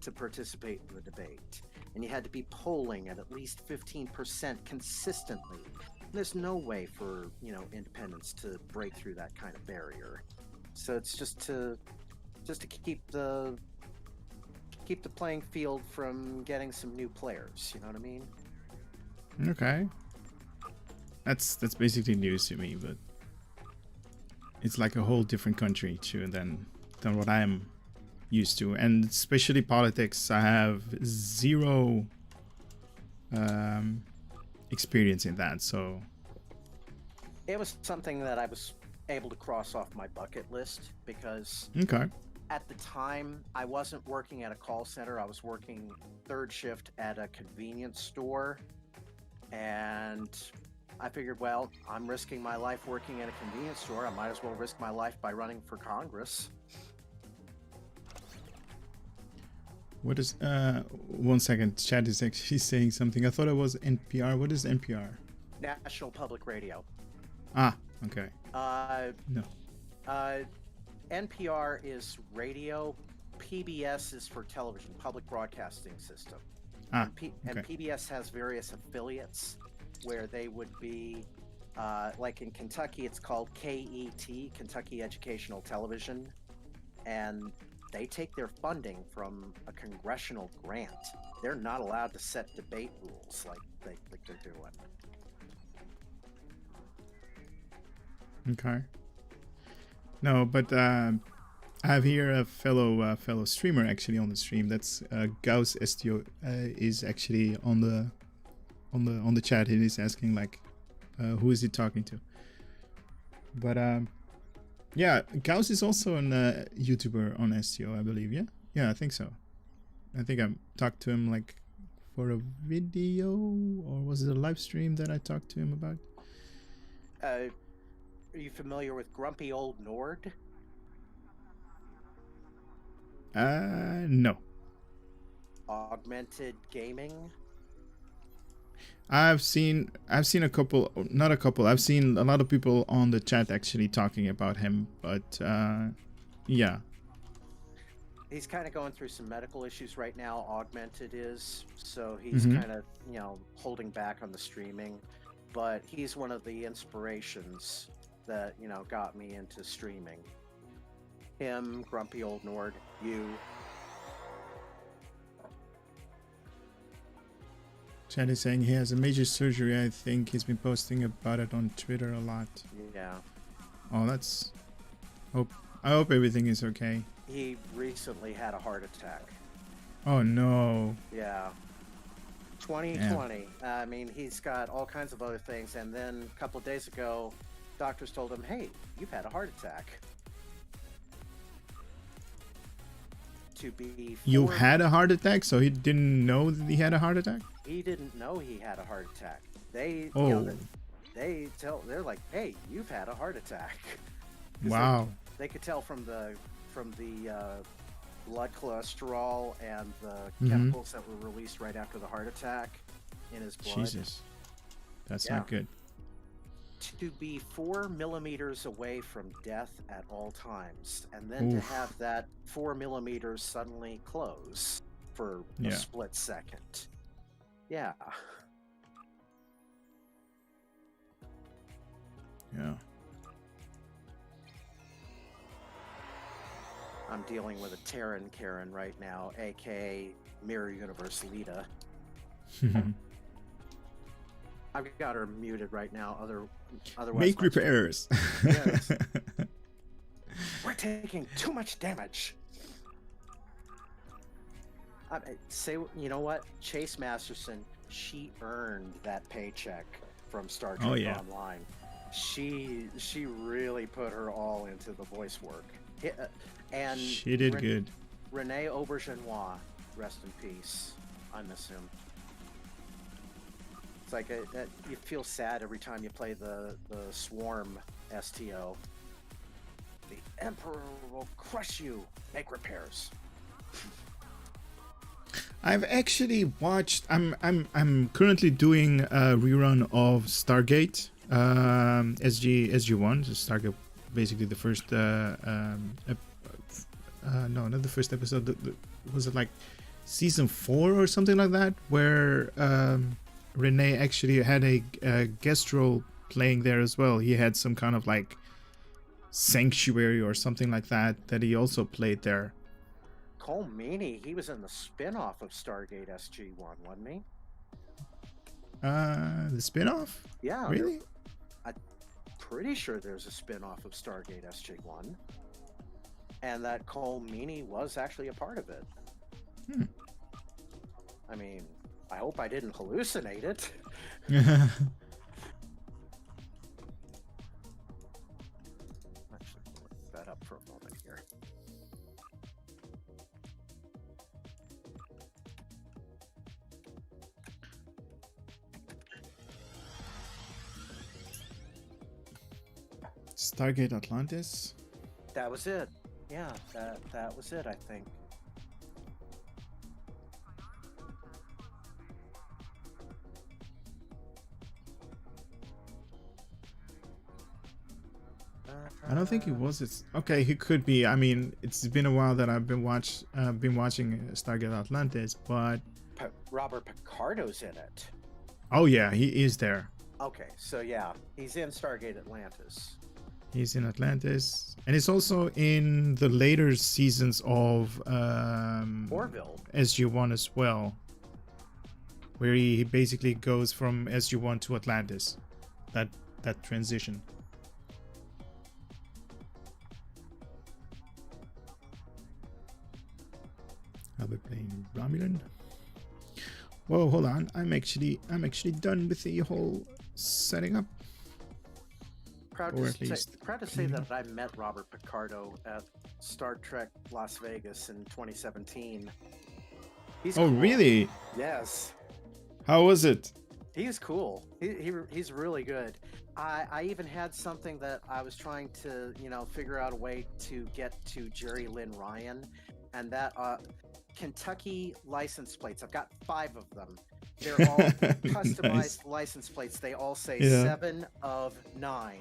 to participate in the debate. And you had to be polling at least 15% consistently. And there's no way for, independents to break through that kind of barrier. So it's just to keep the playing field from getting some new players, you know what I mean? Okay. That's basically news to me, but it's like a whole different country too than what I'm used to, and especially politics. I have zero experience in that, so it was something that I was able to cross off my bucket list, because okay. At the time, I wasn't working at a call center. I was working third shift at a convenience store. And I figured, well, I'm risking my life working at a convenience store. I might as well risk my life by running for Congress. What is, 1 second, chat is actually saying something. I thought it was NPR. What is NPR? National Public Radio. Ah, okay. No. No. NPR is radio, PBS is for television, public broadcasting system. Ah, And okay. PBS has various affiliates where they would be, like in Kentucky, it's called KET, Kentucky Educational Television, and they take their funding from a congressional grant. They're not allowed to set debate rules like they're doing. Okay. No, but I have here a fellow streamer actually on the stream. That's Gauss STO is actually on the chat. He is asking like, who is he talking to? But yeah, Gauss is also a YouTuber on STO, I believe. Yeah, I think so. I think I talked to him like for a video, or was it a live stream that I talked to him about? Are you familiar with Grumpy Old Nord? No. Augmented Gaming? I've seen a couple, not a couple. I've seen a lot of people on the chat actually talking about him, but yeah. He's kind of going through some medical issues right now. Augmented is, so he's kind of, holding back on the streaming. But he's one of the inspirations that, got me into streaming. Him, Grumpy Old Nord, you. Chad is saying he has a major surgery. I think he's been posting about it on Twitter a lot. Yeah. Oh, that's... I hope everything is okay. He recently had a heart attack. Oh, no. Yeah. 2020. I mean, he's got all kinds of other things. And then a couple of days ago, doctors told him, hey, you've had a heart attack. To be... You had a heart attack? So he didn't know that he had a heart attack? He didn't know he had a heart attack. They, Oh. they're like, hey, you've had a heart attack. 'Cause Wow. They could tell from the blood cholesterol and the chemicals that were released right after the heart attack in his blood. Jesus. That's not good. To be 4 millimeters away from death at all times, and then to have that 4 millimeters suddenly close for a split second. Yeah. Yeah. I'm dealing with a Terran Karen right now, aka Mirror Universe Lita. I've got her muted right now. Otherwise, make repairs. Yes. We're taking too much damage. You know what? Chase Masterson, she earned that paycheck from Star Trek Online. She really put her all into the voice work. And she did good. Rene Aubergenois, rest in peace. I miss him. It's like you feel sad every time you play the Swarm STO. The Emperor will crush you. Make repairs. I've actually watched. I'm currently doing a rerun of Stargate, SG1. So Stargate, basically the first. No, not the first episode. Was it like season 4 or something like that, where Renee actually had a guest role playing there as well. He had some kind of like sanctuary or something like that he also played there. Cole Meany, he was in the spin-off of Stargate SG-1, wasn't he? The spin-off? Yeah. Really? I'm pretty sure there's a spin-off of Stargate SG-1. And that Cole Meany was actually a part of it. I mean, I hope I didn't hallucinate it. Actually, look that up for a moment here. Stargate Atlantis? That was it. Yeah, that was it, I think. I don't think he was. It's okay. He could be. I mean, it's been a while that I've been watching Stargate Atlantis, but Robert Picardo's in it. oh yeah, he is there. Okay, so yeah, he's in Stargate Atlantis. He's in Atlantis, and he's also in the later seasons of Orville. SG-1 as well, where he basically goes from SG-1 to Atlantis. That transition. I'll be playing Romulan. Whoa, hold on. I'm actually done with the whole setting up. Proud Or to at least say that I met Robert Picardo at Star Trek Las Vegas in 2017. He's Oh, cool. really? Yes. How was it? He's cool. He's really good. I even had something that I was trying to, figure out a way to get to Jerry Lynn Ryan, and that Kentucky license plates. I've got 5 of them. They're all customized Nice. license plates. They all say Yeah. 7 of 9.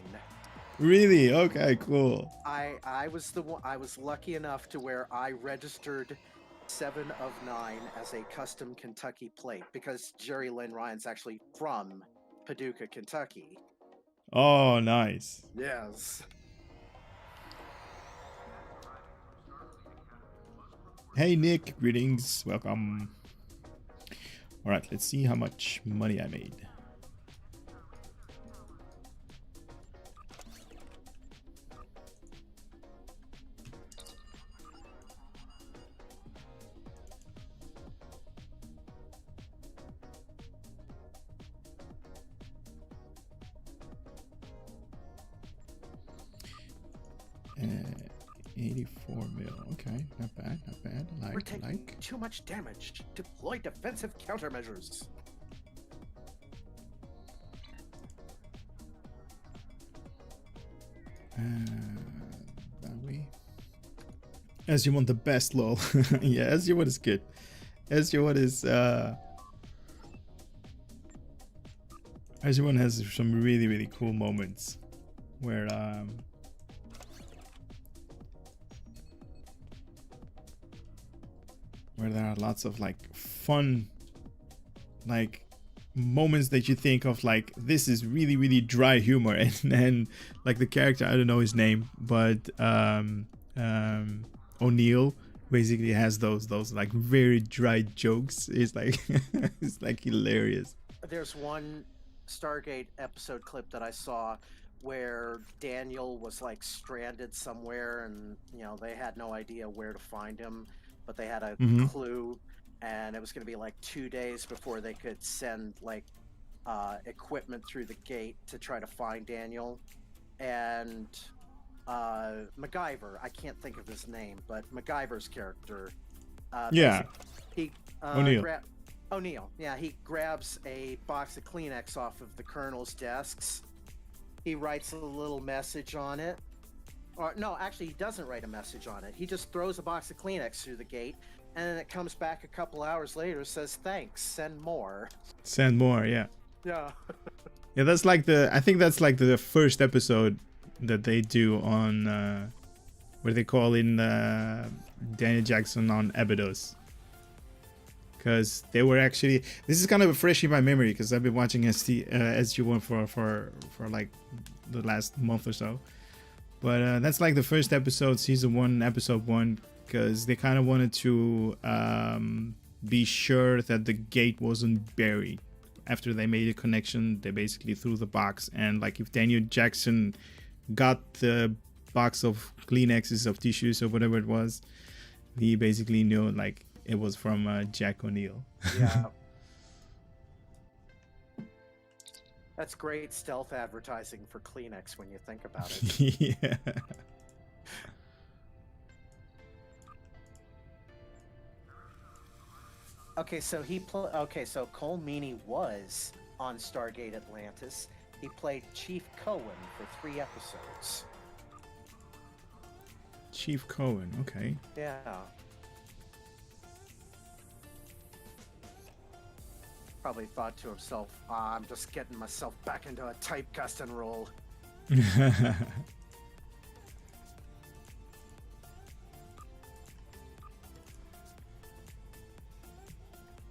Really? Okay, cool. I was the one. I was lucky enough to where I registered 7 of 9 as a custom Kentucky plate because Jerry Lynn Ryan's actually from Paducah, Kentucky. Oh, nice. Yes. Hey, Nick. Greetings. Welcome. All right, let's see how much money I made. Uh, 84 mil. Okay, not bad, not bad. We're taking too much damage. Deploy defensive countermeasures. That way. As you want the best, lol. Yeah, as you want is good. As you want is as you want has some really cool moments where there are lots of like fun like moments that you think of like this is really dry humor, and then like the character, I don't know his name, but O'Neill basically has those like very dry jokes. It's like it's like hilarious. There's one Stargate episode clip that I saw where Daniel was like stranded somewhere, and they had no idea where to find him, but they had a clue, and it was going to be like 2 days before they could send like equipment through the gate to try to find Daniel. And MacGyver, I can't think of his name, but MacGyver's character, Yeah, he O'Neill. O'Neill, yeah, he grabs a box of Kleenex off of the colonel's desks. He writes a little message on it. Or no, actually, he doesn't write a message on it. He just throws a box of Kleenex through the gate, and then it comes back a couple hours later, says, "Thanks, send more." Send more, yeah. Yeah. Yeah, that's like I think that's like the first episode that they do on where they call in Daniel Jackson on Abydos. Because they were actually, this is kind of fresh in my memory because I've been watching SG-1 for like the last month or so. But that's like the first episode, season 1, episode 1, because they kind of wanted to be sure that the gate wasn't buried. After they made a connection, they basically threw the box, and like if Daniel Jackson got the box of Kleenexes, of tissues or whatever it was, he basically knew like it was from Jack O'Neill. Yeah. That's great stealth advertising for Kleenex when you think about it. Yeah. Okay, so so Cole Meany was on Stargate Atlantis. He played Chief Cohen for 3 episodes. Chief Cohen, okay. Yeah. Probably thought to himself, I'm just getting myself back into a typecasting role.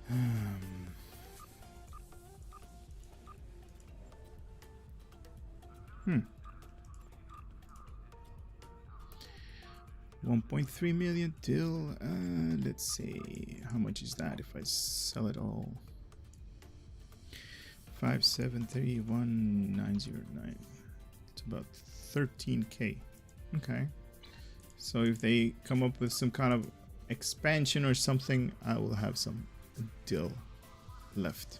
Hmm. 1.3 million till. Let's see. How much is that if I sell it all? 5731909. It's about 13k. Okay. So if they come up with some kind of expansion or something, I will have some dill left.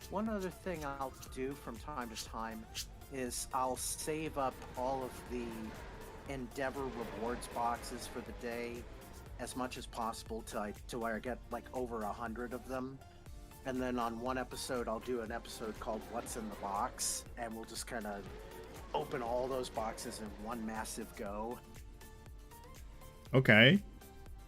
One other thing I'll do from time to time is I'll save up all of the Endeavor rewards boxes for the day as much as possible to where I get like over 100 of them. And then on one episode, I'll do an episode called What's in the Box, and we'll just kind of open all those boxes in one massive go. Okay.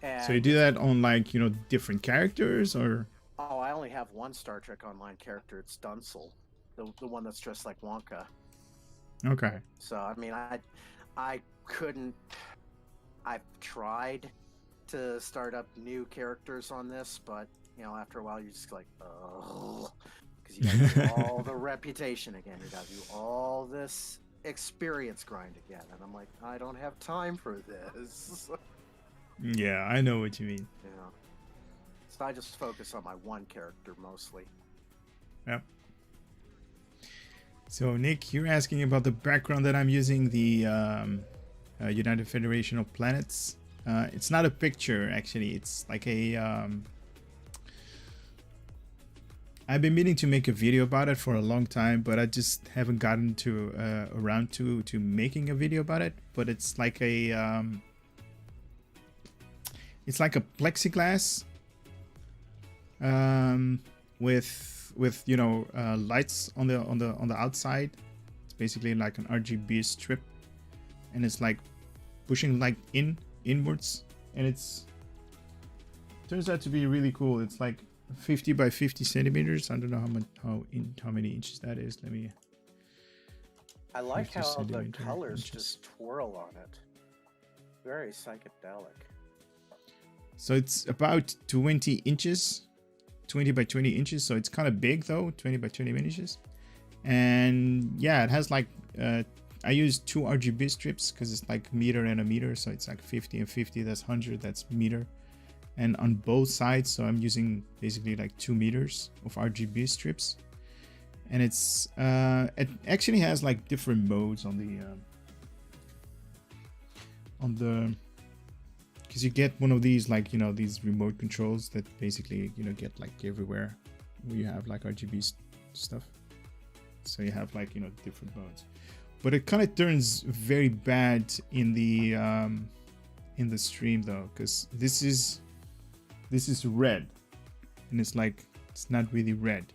And so you do that on like, you know, different characters or? Oh, I only have one Star Trek Online character. It's Dunsel, the one that's dressed like Wonka. Okay. So, I mean, I couldn't... I've tried to start up new characters on this, but, you know, after a while, you're just like, oh, because you gotta do all the reputation again. You gotta do all this experience grind again. And I'm like, I don't have time for this. Yeah, I know what you mean. Yeah. So I just focus on my one character mostly. Yep. So Nick, you're asking about the background that I'm using, the United Federation of Planets. It's not a picture, actually. It's like a... I've been meaning to make a video about it for a long time, but I just haven't gotten to around to making a video about it. But it's like a... it's like a plexiglass with you know lights on the outside. It's basically like an RGB strip, and it's like pushing like inwards, and it's turns out to be really cool. It's like 50 by 50 centimeters. I don't know how many inches that is. Let me. I like how the colors just twirl on it. Very psychedelic. So it's about 20 inches. 20 by 20 inches, so it's kind of big though, 20 by 20 inches. And yeah, it has like I use 2 RGB strips because it's like meter and a meter, so it's like 50 and 50, that's 100, that's meter. And on both sides, so I'm using basically like 2 meters of RGB strips. And it's it actually has like different modes on the because you get one of these, like, you know, these remote controls that basically, you know, get like everywhere where you have like RGB stuff. So you have like, you know, different modes, but it kind of turns very bad in the stream though, because this is red, and it's like it's not really red.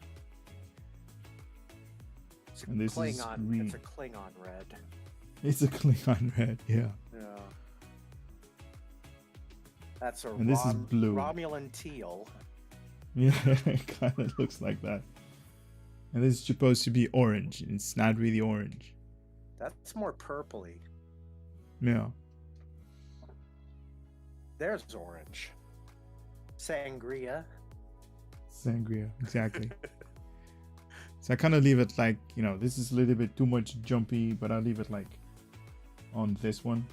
And this is green. It's a Klingon red. It's a Klingon red, yeah. Yeah. That's and this is blue. Romulan teal. Yeah, it kind of looks like that. And this is supposed to be orange, and it's not really orange. That's more purpley. Yeah. There's orange. Sangria. Sangria, exactly. So I kind of leave it like, you know, this is a little bit too much jumpy, but I'll leave it like on this one.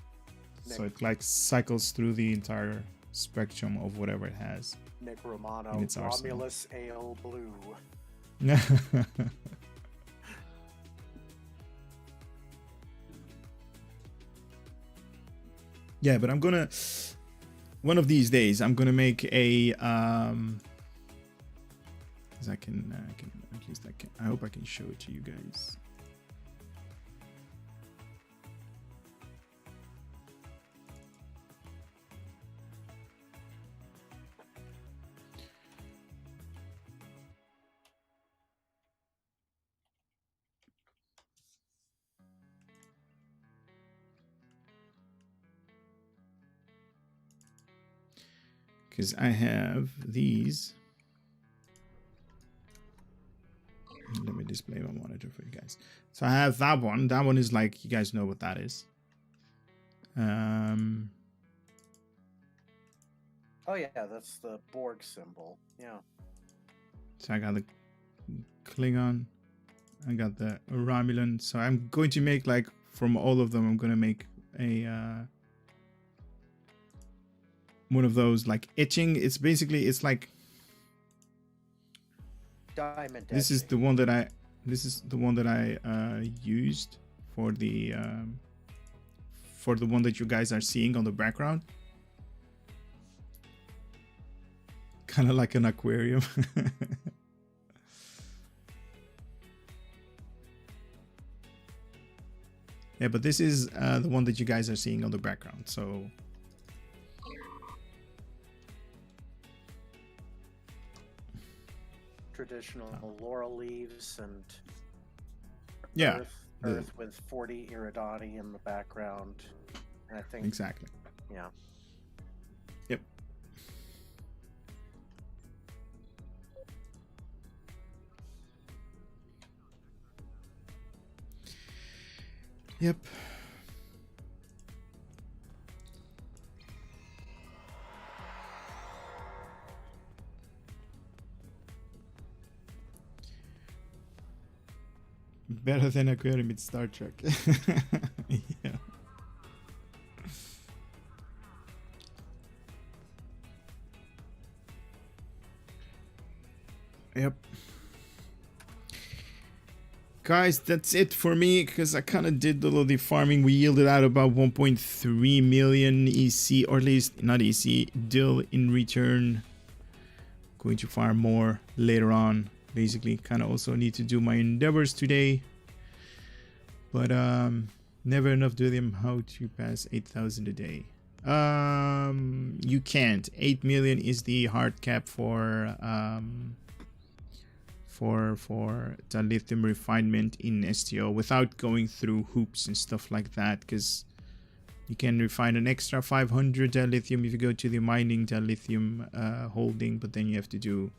So it like cycles through the entire spectrum of whatever it has. Nick Romano, Romulus Ale Blue. Yeah, but I'm gonna one of these days I'm gonna make a because I can at least I can. I hope I can show it to you guys. Because I have these. Let me display my monitor for you guys. So I have that one. That one is like, you guys know what that is. Oh yeah, that's the Borg symbol. Yeah. So I got the Klingon, I got the Romulan. So I'm going to make, like, from all of them, I'm going to make a one of those, like, etching. It's basically, it's like, Diamond this is etching. the one that I used for the one that you guys are seeing on the background. Kind of like an aquarium. Yeah, but this is the one that you guys are seeing on the background. So Traditional laurel leaves and yeah, earth with 40 iridati in the background. And I think exactly. Yeah. Yep. Yep. Better than aquarium in Star Trek. Yeah. Yep. Guys, that's it for me, because I kind of did the farming. We yielded out about 1.3 million EC, or at least not EC, DIL in return. Going to farm more later on. Basically, kind of also need to do my endeavors today. But never enough dilithium. How to pass 8,000 a day? You can't. 8 million is the hard cap for dilithium refinement in STO without going through hoops and stuff like that, because you can refine an extra 500 dilithium if you go to the mining dilithium holding, but then you have to do,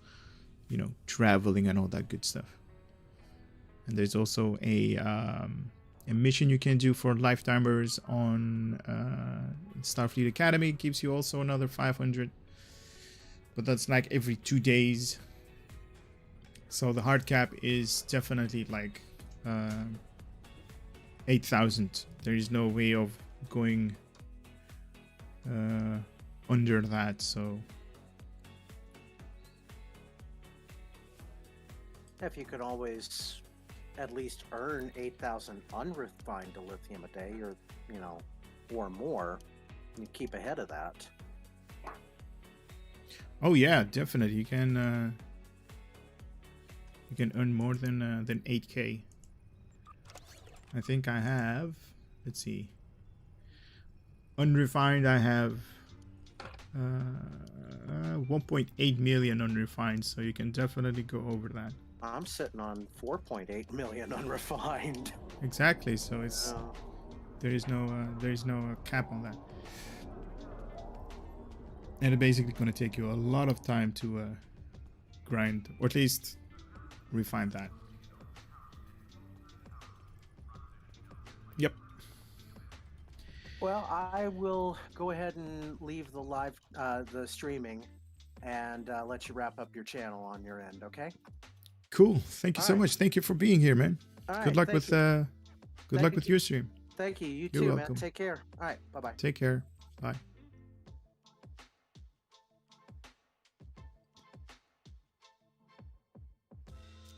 you know, traveling and all that good stuff. And there's also a mission you can do for lifetimers on Starfleet Academy. It gives you also another 500, but that's like every 2 days. So the hard cap is definitely like 8,000. There is no way of going under that. So If you could always at least earn 8,000 unrefined dilithium a day, or or more, you keep ahead of that. oh yeah, definitely you can earn more than 8K. I think I have, let's see, unrefined I have 1.8 million unrefined, so you can definitely go over that. I'm sitting on 4.8 million unrefined. Exactly, so it's there is no cap on that, and it's basically going to take you a lot of time to grind, or at least refine that. Yep. Well, I will go ahead and leave the live, the streaming, and let you wrap up your channel on your end. Okay. Cool. Thank you All so right. much. Thank you for being here, man. All right. Good luck thank with you. good luck with your stream. Thank you. You You're too, welcome. man. Take care. All right. Bye bye. Take care. Bye.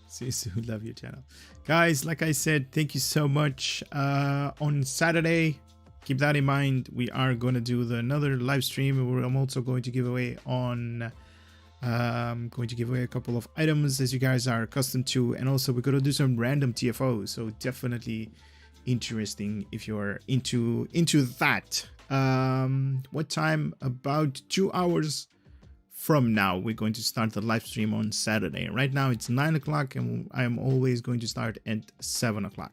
See you soon. Love your channel. Guys, like I said, thank you so much. On Saturday, keep that in mind. We are going to do another live stream where I'm also going to give away a couple of items, as you guys are accustomed to, and also we're going to do some random TFOs, so definitely interesting if you're into that. What time? About 2 hours from now we're going to start the live stream on Saturday. Right now it's 9 o'clock, and I'm always going to start at 7 o'clock.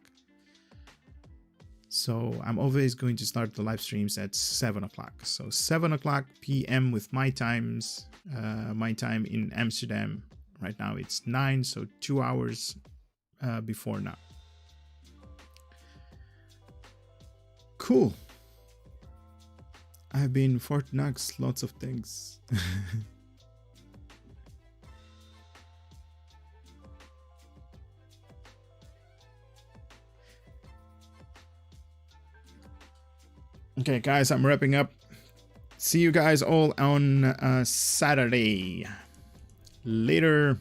So I'm always going to start the live streams at 7 o'clock. So 7 o'clock p.m. with my time in Amsterdam. Right now it's 9, so 2 hours before now. Cool. I've been Fort Knox, lots of things. Okay, guys, I'm wrapping up. See you guys all on Saturday. Later.